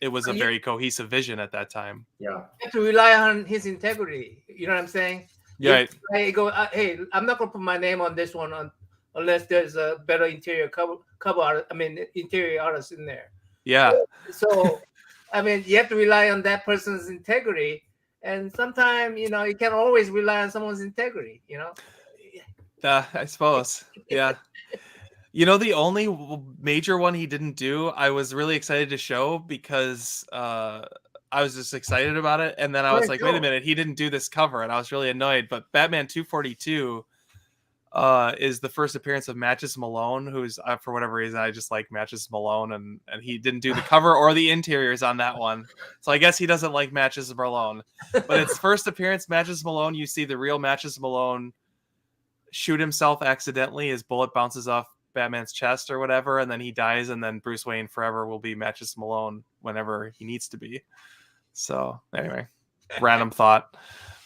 it was a very cohesive vision at that time. Yeah. You have to rely on his integrity. You know what I'm saying? Yeah. I go, hey, I'm not going to put my name on this one unless there's a better interior interior artist in there. Yeah. So, I mean, you have to rely on that person's integrity. And sometimes, you can't always rely on someone's integrity, I suppose. Yeah. The only major one he didn't do, I was really excited to show, because I was just excited about it. And then I was like, wait a minute, he didn't do this cover. And I was really annoyed. But Batman 242 is the first appearance of Matches Malone, who's, for whatever reason, I just like Matches Malone. And he didn't do the cover or the interiors on that one. So I guess he doesn't like Matches Malone. But it's first appearance, Matches Malone. You see the real Matches Malone shoot himself accidentally. His bullet bounces off Batman's chest or whatever, and then he dies, and then Bruce Wayne forever will be Matches Malone whenever he needs to be. So anyway, random thought,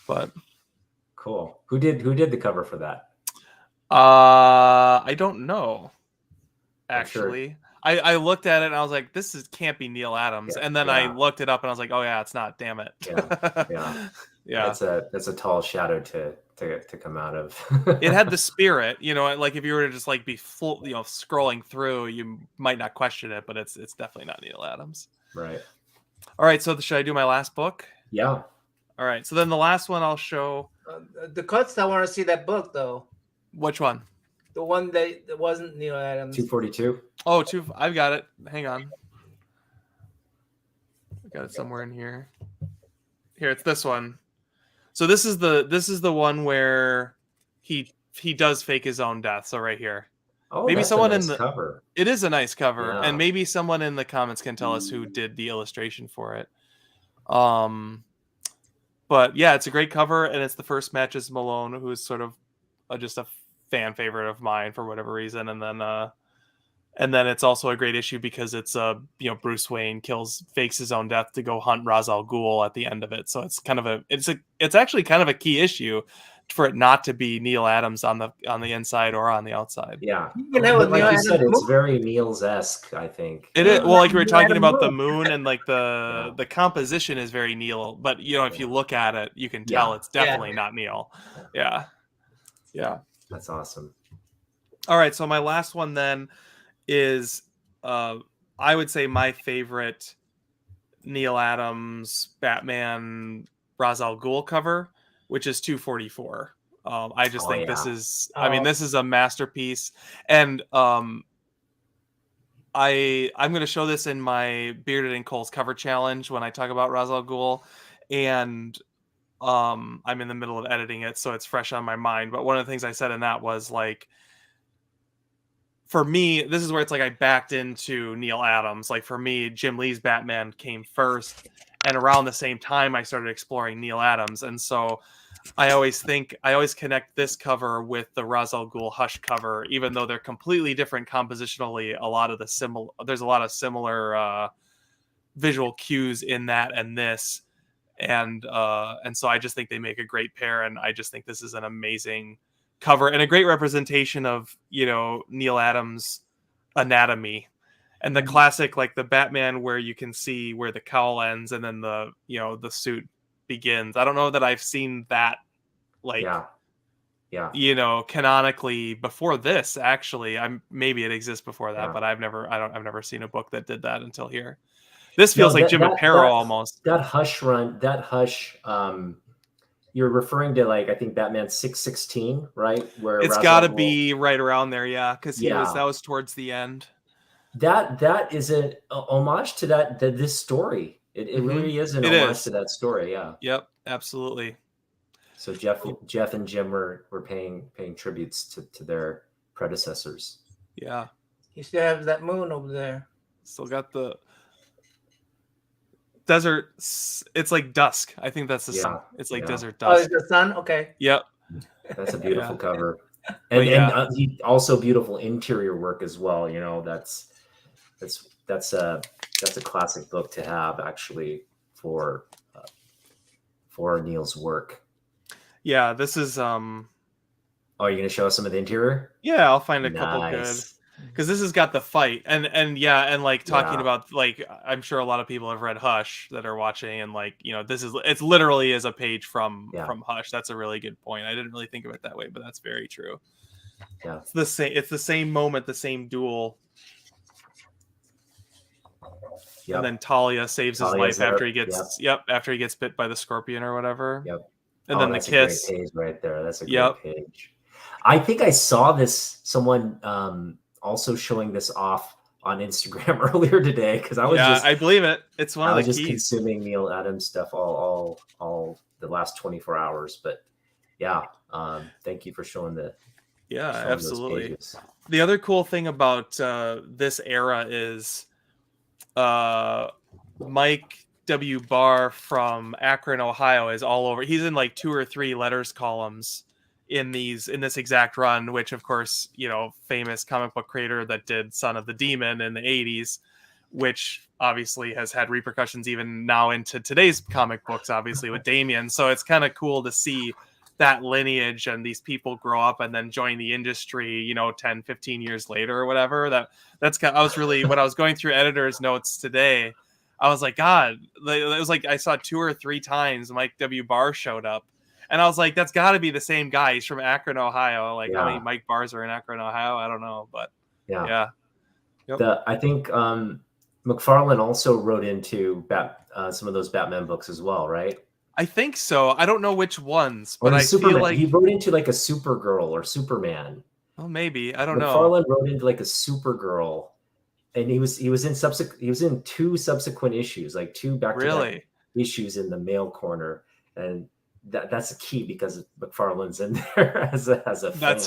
but cool. Who did the cover for that? I don't know. Actually, sure. I looked at it and I was like, can't be Neil Adams. And then I looked it up and I was like, oh yeah, it's not, damn it. Yeah. That's a tall shadow to come out of. It had the spirit, like if you were to just like be full, scrolling through, you might not question it, but it's definitely not Neil Adams. Right. All right. So should I do my last book? Yeah. All right. So then the last one I'll show. The cuts, I want to see that book though. Which one? The one that wasn't Neil Adams. 242. Oh, I've got it. Hang on. got it somewhere in here. Here, it's this one. So this is the one where he does fake his own death. So right here. Oh, Maybe that's someone a nice in the cover. It is a nice cover, Yeah. and maybe someone in the comments can tell us who did the illustration for it. But yeah, it's a great cover, and it's the first match as Malone, who is sort of just a fan favorite of mine for whatever reason, and then it's also a great issue because it's Bruce Wayne fakes his own death to go hunt Ra's al Ghul at the end of it. So it's kind of it's actually kind of a key issue for it not to be Neil Adams on the inside or on the outside. Yeah, But like you said, it's very Neil's-esque, I think. It is. Well, like we were talking about the moon, and like the composition is very Neil, but if you look at it, you can tell it's definitely not Neil. Yeah. That's awesome. All right, so my last one then is I would say my favorite Neil Adams Batman Ra's al Ghul cover, which is 244. I just think this is this is a masterpiece, and I'm going to show this in my Bearded and Cole's cover challenge when I talk about Ra's al Ghul, and I'm in the middle of editing it, so it's fresh on my mind. But one of the things I said in that was like, for me, this is where it's like I backed into Neil Adams. Like for me, Jim Lee's Batman came first, and around the same time I started exploring Neil Adams, and so I always connect this cover with the Ra's al Ghul Hush cover, even though they're completely different compositionally. There's a lot of similar visual cues in that and this, and so I just think they make a great pair, and I just think this is an amazing cover and a great representation of Neil Adams' anatomy, and the classic, like the Batman where you can see where the cowl ends and then the suit begins. I don't know that I've seen that canonically before this. Actually, maybe it exists before that, but I've never seen a book that did that until here. This feels like Jim Aparo almost. That Hush run, you're referring to, like, I think Batman 616, right? Where it's got to be right around there, because that was towards the end. That is an homage to this story. It really is an homage to that story. Yeah. Yep. Absolutely. So Jeff and Jim were paying tributes to their predecessors. Yeah. You still have that moon over there. Still got the desert. It's like dusk. I think that's the sun. It's like desert dusk. Oh, it's the sun. Okay. Yep. That's a beautiful cover, and also beautiful interior work as well. That's a classic book to have, actually, for Neil's work. Yeah, this is Oh, are you gonna show us some of the interior? Yeah, I'll find a couple good, because this has got the fight and like talking about, like, I'm sure a lot of people have read Hush that are watching, and like it's literally is a page from Hush. That's a really good point. I didn't really think of it that way, but that's very true. Yeah, it's the same moment, the same duel. Yep. And then Talia saves his life after he gets after he gets bit by the scorpion or whatever. Yep. And then the kiss. A great page right there. That's a great page. I think I saw someone also showing this off on Instagram earlier today, because I was I believe it. It's one of the keys. I was just consuming Neil Adams stuff all the last 24 hours. But thank you for showing absolutely. The other cool thing about this era is Mike W. Barr from Akron, Ohio is all over. He's in like 2 or 3 letters columns in this exact run, which of course, famous comic book creator that did Son of the Demon in the 80s, which obviously has had repercussions even now into today's comic books, obviously with Damian. So it's kind of cool to see that lineage and these people grow up and then join the industry, 10, 15 years later or whatever. I was really, when I was going through editor's notes today, I was like, God, it was like I saw 2 or 3 times Mike W. Barr showed up. And I was like, that's got to be the same guy. He's from Akron, Ohio. Like, how many Mike Barrs are in Akron, Ohio? I don't know, but yeah. Yep. I think McFarlane also wrote into some of those Batman books as well, right? I think so. I don't know which ones, but I Superman. feel like he wrote into like a Supergirl or Superman. Oh, maybe. I don't know. McFarlane wrote into like a Supergirl, and he was in two subsequent issues, like two back-to-back issues in the male corner, and that's a key because McFarlane's in there as a fan.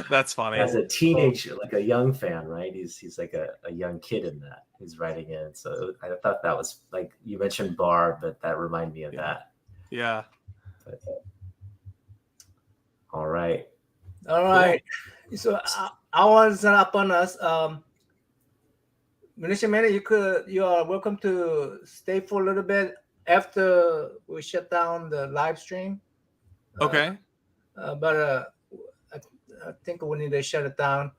That's funny. As a teenage, like a young fan, right? He's like a young kid in that. He's writing in. So I thought that was, like, you mentioned Barb, but that reminded me of that. Yeah. But, all right. Cool. So hours are up on us. MinutiaMinute, you are welcome to stay for a little bit after we shut down the live stream. Okay. But I think we need to shut it down.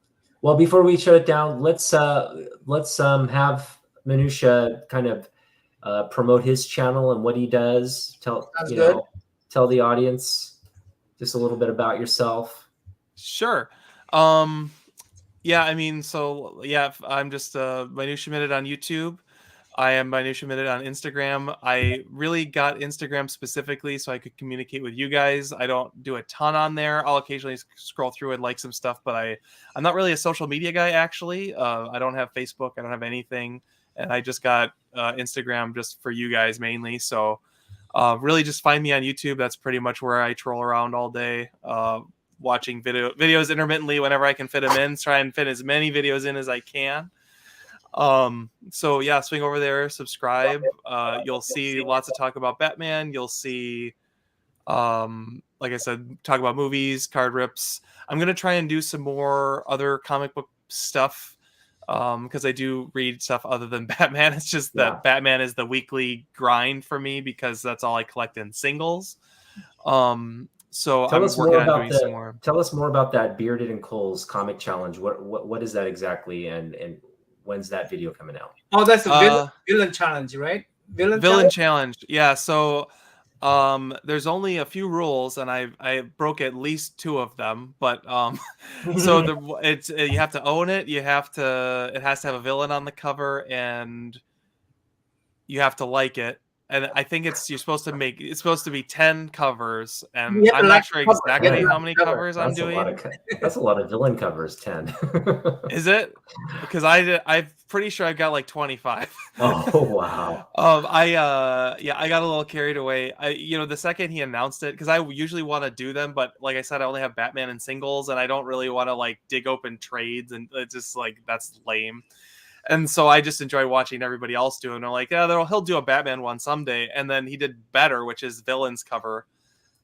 Well, before we shut it down, let's have Minutia kind of promote his channel and what he does. Tell the audience just a little bit about yourself. Sure. Yeah, I mean, so yeah, I'm just MinutiaMinute on YouTube. I am MinutiaMinute on Instagram. I really got Instagram specifically so I could communicate with you guys. I don't do a ton on there. I'll occasionally scroll through and like some stuff, but I'm not really a social media guy, actually. I don't have Facebook. I don't have anything. And I just got Instagram just for you guys mainly. So really just find me on YouTube. That's pretty much where I troll around all day, watching videos intermittently whenever I can fit them in. Try and fit as many videos in as I can. So yeah, swing over there, subscribe. You'll see lots of talk about Batman. You'll see, like I said, talk about movies, card rips. I'm going to try and do some more other comic book stuff, because I do read stuff other than Batman. It's just that Batman is the weekly grind for me because that's all I collect in singles. So I'm working on doing some more. Tell us more about that Bearded and Cole's comic challenge. What is that exactly, and when's that video coming out? Oh, that's the villain challenge, right? Villain challenge. Yeah. So there's only a few rules, and I broke at least 2 of them. But so you have to own it. It has to have a villain on the cover, and you have to like it. And I think it's supposed to be 10 covers, and I'm not sure exactly how many covers I'm doing. That's a lot of villain covers, 10. Is it? Because I'm pretty sure I've got like 25. Oh wow. I got a little carried away. The second he announced it, because I usually want to do them, but like I said, I only have Batman in singles, and I don't really want to like dig open trades, and it's just like that's lame. And so I just enjoy watching everybody else do it. And I'm like, yeah, he'll do a Batman one someday. And then he did better, which is villains cover,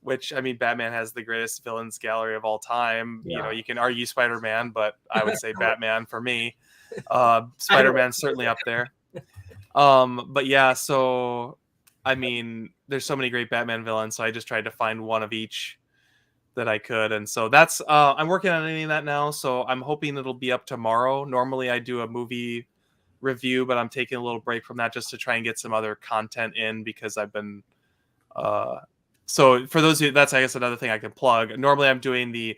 which, I mean, Batman has the greatest villains gallery of all time. Yeah. You can argue Spider-Man, but I would say Batman for me. Spider-Man's certainly up there. But yeah, so, I mean, there's so many great Batman villains. So I just tried to find one of each that I could. And so that's, I'm working on any of that now. So I'm hoping it'll be up tomorrow. Normally I do a movie review, but I'm taking a little break from that just to try and get some other content in, because I've been so for those of you, that's I guess another thing I can plug. Normally I'm doing the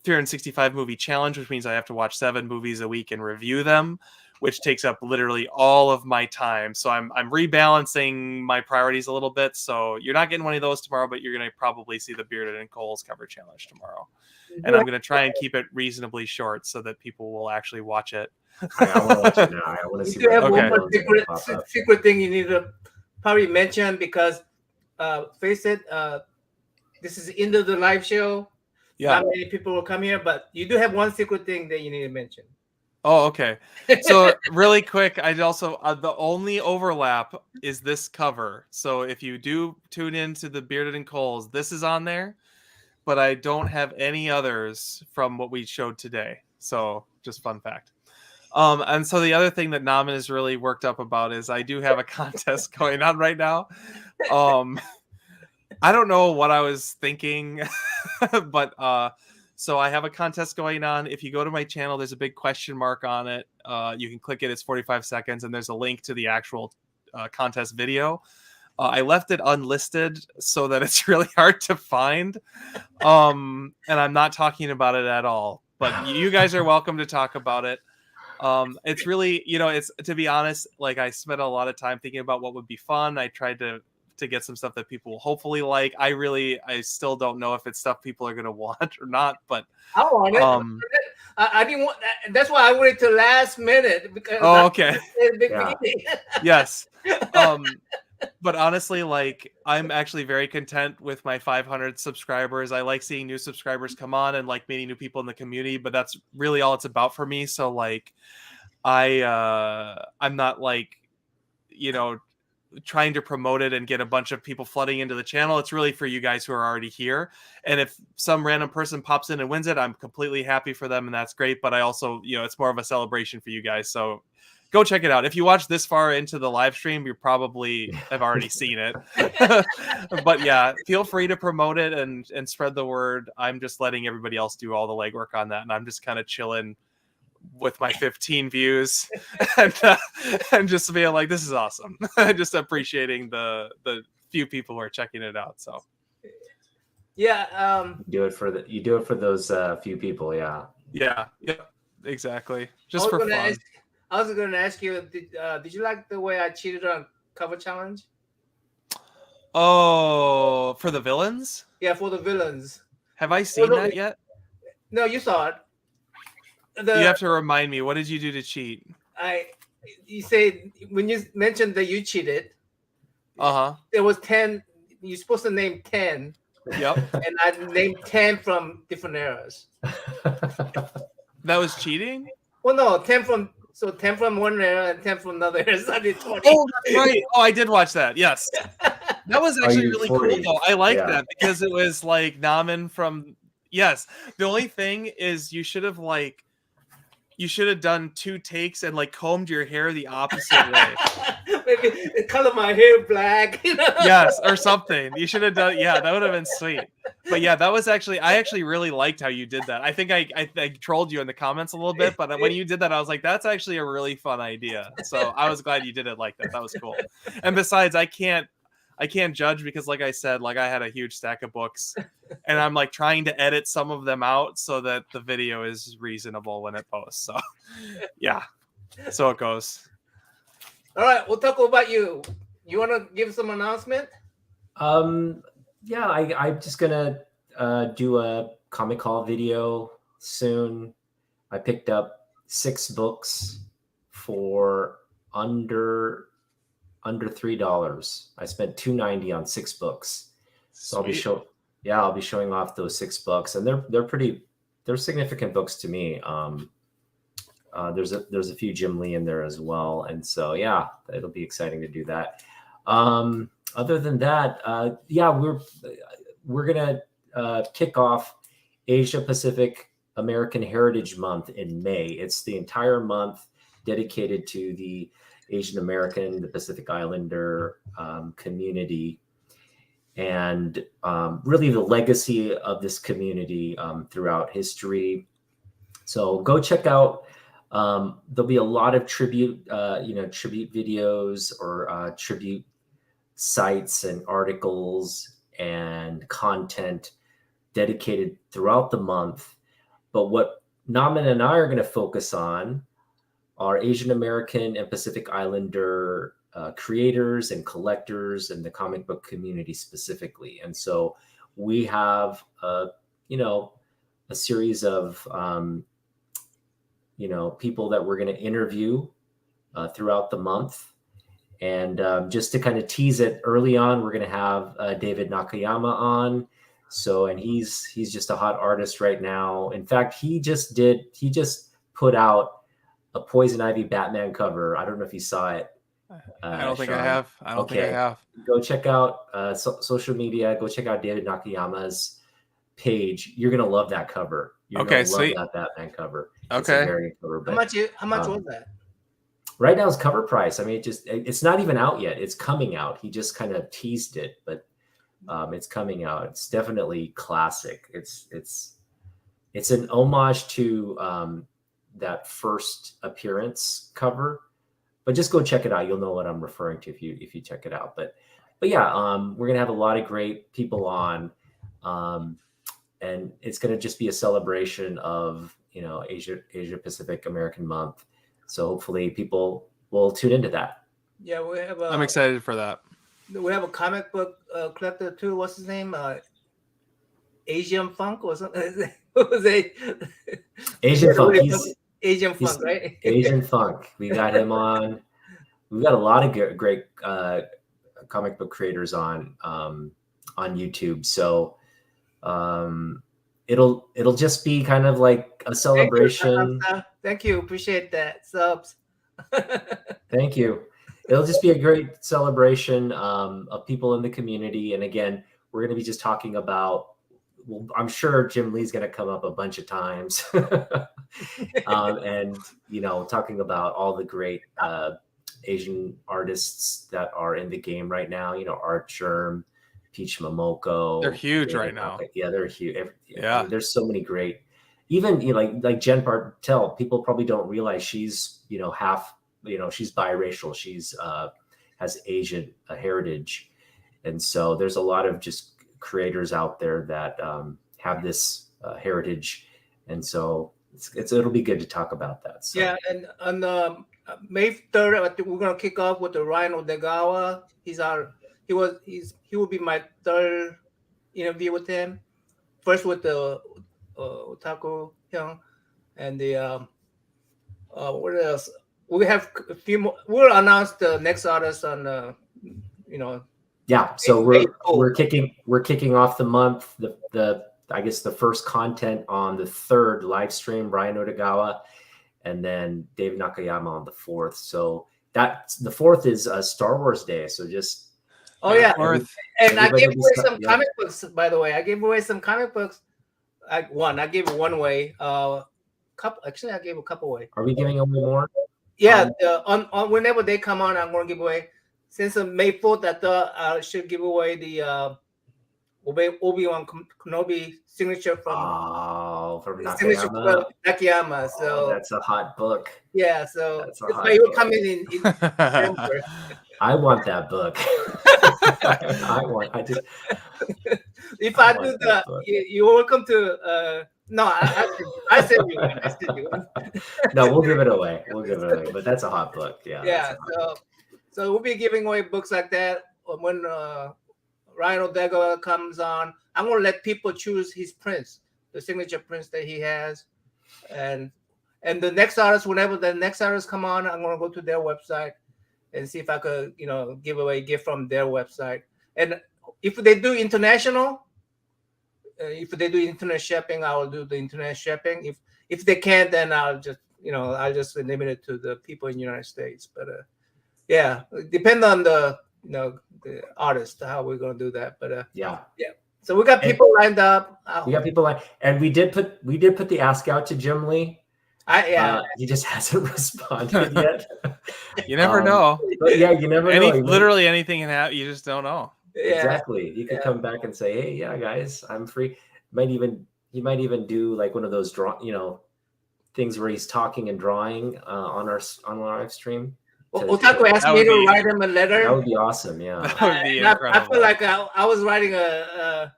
365 movie challenge, which means I have to watch 7 movies a week and review them, which takes up literally all of my time. So I'm rebalancing my priorities a little bit. So you're not getting one of those tomorrow, but you're going to probably see the Bearded and Cole's cover challenge tomorrow. And I'm going to try and keep it reasonably short so that people will actually watch it. I want to watch it now. I want to see. You have one more secret thing you need to probably mention, because face it, this is the end of the live show. Yeah. Not many people will come here, but you do have one secret thing that you need to mention. Oh, okay. So really quick, I'd also the only overlap is this cover. So if you do tune into the Bearded and Cole's, this is on there, but I don't have any others from what we showed today. So just fun fact. And so the other thing that Naman is really worked up about is I do have a contest going on right now. I don't know what I was thinking, but so I have a contest going on. If you go to my channel, there's a big question mark on it. You can click it. It's 45 seconds, and there's a link to the actual contest video. I left it unlisted so that it's really hard to find. And I'm not talking about it at all. But you guys are welcome to talk about it. It's really, it's, to be honest, like I spent a lot of time thinking about what would be fun. I tried to get some stuff that people will hopefully like. I still don't know if it's stuff people are going to want or not, but I want it. I didn't want that. That's why I waited till last minute because. Oh, okay. Yeah. Yes. But honestly, like I'm actually very content with my 500 subscribers. I like seeing new subscribers come on and like meeting new people in the community, but that's really all it's about for me. So like I'm not like, you know, trying to promote it and get a bunch of people flooding into the channel. It's really for you guys who are already here. And if some random person pops in and wins it, I'm completely happy for them and that's great. But I also, you know, it's more of a celebration for you guys. So go check it out. If you watch this far into the live stream, you probably have already seen it. But yeah, feel free to promote it and spread the word. I'm just letting everybody else do all the legwork on that. And I'm just kind of chilling with my 15 views and just being like, this is awesome. Just appreciating the few people who are checking it out. So yeah, you do it for those few people. Yeah, exactly. Just for fun. I was going to ask you, did you like the way I cheated on cover challenge? Oh, for the villains? Yeah, for the villains. Have I seen that yet? No, you saw it. You have to remind me. What did you do to cheat? You say when you mentioned that you cheated. There was 10. You're supposed to name 10. Yep. And I named 10 from different eras. That was cheating? Well, no, 10 from one era and 10 from another era. So I did 20. Oh, that's right. Oh, I did watch that. Yes. That was actually really cool, though. I like that because it was like Namen from. Yes. The only thing is you should have done 2 takes and like combed your hair the opposite way. Maybe color my hair black. You know? Yes, or something. You should have done. Yeah, that would have been sweet. But yeah, that was I actually really liked how you did that. I think I trolled you in the comments a little bit, but when you did that, I was like, that's actually a really fun idea. So I was glad you did it like that. That was cool. And besides, I can't judge because, like I said, like I had a huge stack of books, and I'm like trying to edit some of them out so that the video is reasonable when it posts. So yeah, so it goes. All right, we'll talk about you. You want to give some announcement? Yeah, I'm just gonna do a comic haul video soon. I picked up 6 books for under $3. I spent $2.90 on 6 books. So I'll be showing off those 6 books, and they're significant books to me. There's a few Jim Lee in there as well, and so yeah, it'll be exciting to do that. Other than that, we're gonna kick off Asia Pacific American Heritage Month in May. It's the entire month dedicated to the Asian American, the Pacific Islander community, and really the legacy of this community throughout history. So go check out. There'll be a lot of tribute videos or tribute sites and articles and content dedicated throughout the month. But what Namen and I are going to focus on are Asian American and Pacific Islander creators and collectors and the comic book community specifically. And so we have, a series of, people that we're going to interview throughout the month. And just to kind of tease it early on, we're going to have David Nakayama on. So, and he's just a hot artist right now. In fact, he just put out a Poison Ivy Batman cover. I don't know if you saw it. I don't think I have. I don't think I have. Go check out social media. Go check out David Nakayama's page. You're going to love that cover. You're going to love that Batman cover. Okay. Cover, but, how much was that? Right now it's cover price. I mean, it's not even out yet. It's coming out. He just kind of teased it, but it's coming out. It's definitely classic. It's an homage to that first appearance cover, but just go check it out. You'll know what I'm referring to if you check it out. But yeah, we're gonna have a lot of great people on, and it's gonna just be a celebration of Asia Pacific American Month. So hopefully people will tune into that. Yeah, we have. I'm excited for that. We have a comic book collector too. What's his name? Asian Funk or something. Who's Asian Funk. Asian Funk, right? Asian Funk. We got him on. We've got a lot of great comic book creators on YouTube. So it'll just be kind of like a celebration. Thank you. Appreciate that. Subs. Thank you. It'll just be a great celebration of people in the community. And again, we're going to be just talking about, well, I'm sure Jim Lee's going to come up a bunch of times. And, talking about all the great Asian artists that are in the game right now, Art Germ, Peach Momoko. They're huge right now. Yeah, they're huge. Yeah. There's so many great, even, like Jen Bartel, people probably don't realize she's, half, she's biracial. She's has Asian heritage. And so there's a lot of just creators out there that have this heritage. And so it'll be good to talk about that. So. Yeah. And on May 3rd, I think we're going to kick off with the Ryan Odegawa. He will be my third interview with him. First with the Otaku Hyung, and the what else? We have a few more. We'll announce the next artist on Yeah, so we're kicking off the month. I guess the first content on the 3rd live stream, Ryan Odegawa, and then Dave Nakayama on the 4th. So the 4th is Star Wars Day. So just. Oh yeah, and I gave away some comic books. By the way, I gave away some comic books. I gave one away. Actually, I gave a couple away. Are we giving away more? Yeah, on whenever they come on, I'm going to give away. Since May 4th, I thought I should give away the Obi-Wan Kenobi signature from Nakayama. So that's a hot book. Yeah, so you'll come in December. I want that book. If I do that, you're welcome to. No, I said you one. I said you one. No, we'll give it away. But that's a hot book. Yeah. Yeah. So we'll be giving away books like that when Ryan Odegawa comes on. I'm gonna let people choose his prints, the signature prints that he has, and the next artist, whenever the next artist come on, I'm gonna go to their website and see if I could, give away a gift from their website. And if they do international, if they do internet shipping, I will do the internet shipping. If they can't, then I'll just limit it to the people in the United States. But yeah, depend on the artist how we're gonna do that. But yeah. So we got people lined up. And we did put the ask out to Jim Lee. He just hasn't responded yet. You never know. But yeah, you never know. Literally anything can happen. You just don't know. Yeah. Exactly. You could come back and say, "Hey, yeah, guys, I'm free." He might even do like one of those things where he's talking and drawing on our live stream. Otaku asked me to write him a letter. That would be awesome. Yeah. That would be incredible. I feel like I was writing a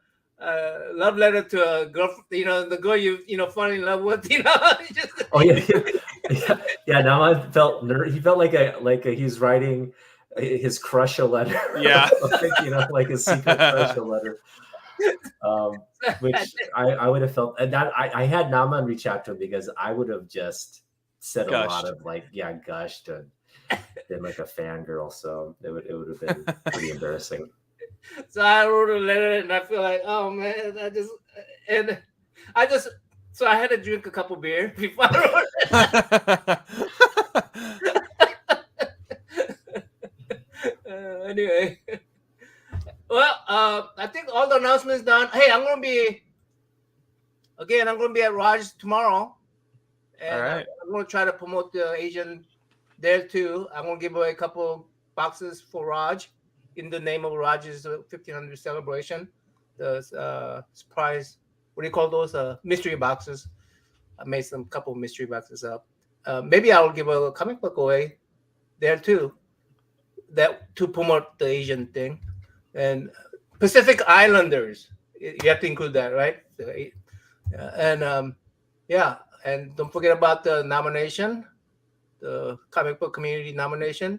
love letter to a girl, the girl you fall in love with, Oh yeah. Now I felt he felt like he's writing his crush a letter. Yeah. like a secret crush a letter. Which I would have felt, and that I had Naman reach out to him because I would have just said a lot of gushed and been like a fangirl. So it would have been pretty embarrassing. So I wrote a letter and I feel like, oh man, so I had to drink a couple beer before I wrote it. Anyway. Well, I think all the announcements done. Hey, I'm going to be at Raj tomorrow. And all right. I'm going to try to promote the Asian there too. I'm going to give away a couple boxes for Raj in the name of Raj's 1500 celebration. The surprise, what do you call those? Mystery boxes. I made some couple mystery boxes up. Maybe I'll give a comic book away there too, to promote the Asian thing. And Pacific Islanders, you have to include that, right? And don't forget about the nomination, the comic book community nomination.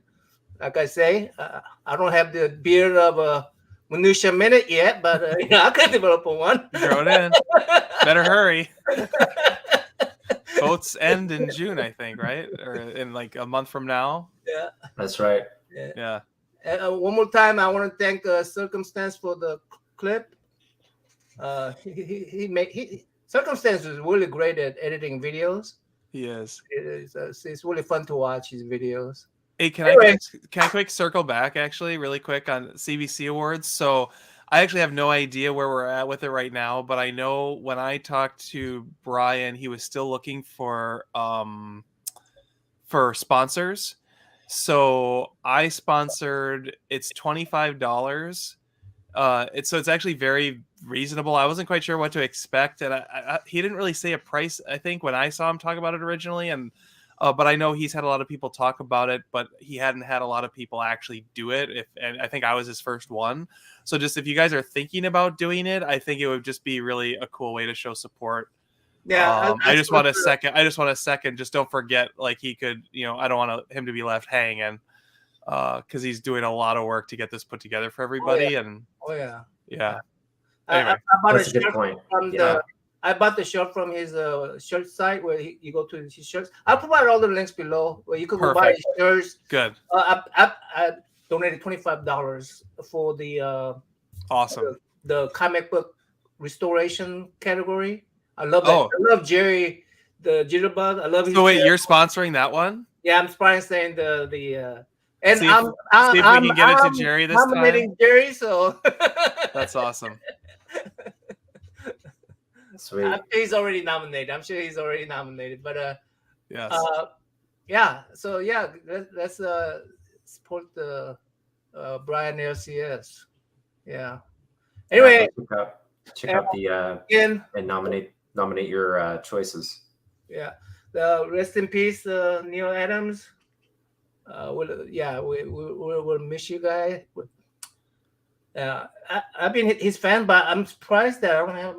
Like I say, I don't have the beard of Minutia Minute yet, but I could develop one. Throw it in. Better hurry. Votes end in June, I think, right? Or in like a month from now. Yeah, that's right. Yeah. One more time, I want to thank Circumstance for the clip. Circumstance is really great at editing videos. He is. It's really fun to watch his videos. Hey, can I quick circle back actually really quick on CBC Awards? So I actually have no idea where we're at with it right now, but I know when I talked to Brian, he was still looking for sponsors. So I sponsored. It's $25. It's actually very reasonable. I wasn't quite sure what to expect, and he didn't really say a price. I think when I saw him talk about it originally, and but I know he's had a lot of people talk about it, but he hadn't had a lot of people actually do it. And I think I was his first one. So just if you guys are thinking about doing it, I think it would just be really a cool way to show support. Yeah, I just want a second. Just don't forget, like he could, I don't want him to be left hanging. Because he's doing a lot of work to get this put together for everybody. Yeah. Anyway, that's a good point. I bought the shirt from his shirt site where you go to his shirts. I'll provide all the links below where you can go buy his shirts. Good. I donated $25 for the awesome the comic book restoration category. I love that. I love Jerry the Jitterbug. I love his. So wait, you're sponsoring that one? Yeah, I'm sponsoring the. And see if we can get it to Jerry this time. Jerry, so that's awesome. Sweet. I'm sure he's already nominated. But yes. Yeah. So yeah, let's support the Brian LCS. Yeah. Anyway, check out the and nominate your choices. Yeah. Rest in peace, Neil Adams. We'll miss you guys. I've been his fan, but I'm surprised that I don't have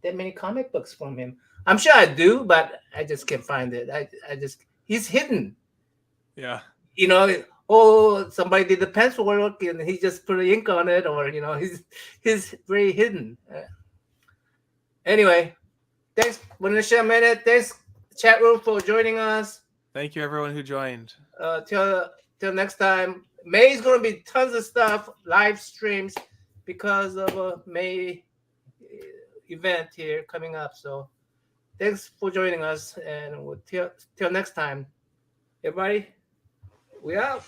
that many comic books from him. I'm sure I do, but I just can't find it. He's hidden. Yeah. Somebody did the pencil work and he just put ink on it, or he's very hidden. Anyway, thanks, Minutia Minute. Thanks, chat room, for joining us. Thank you, everyone who joined. Till next time. May's gonna be tons of stuff, live streams, because of a May event here coming up. So thanks for joining us, and till next time, everybody. We out.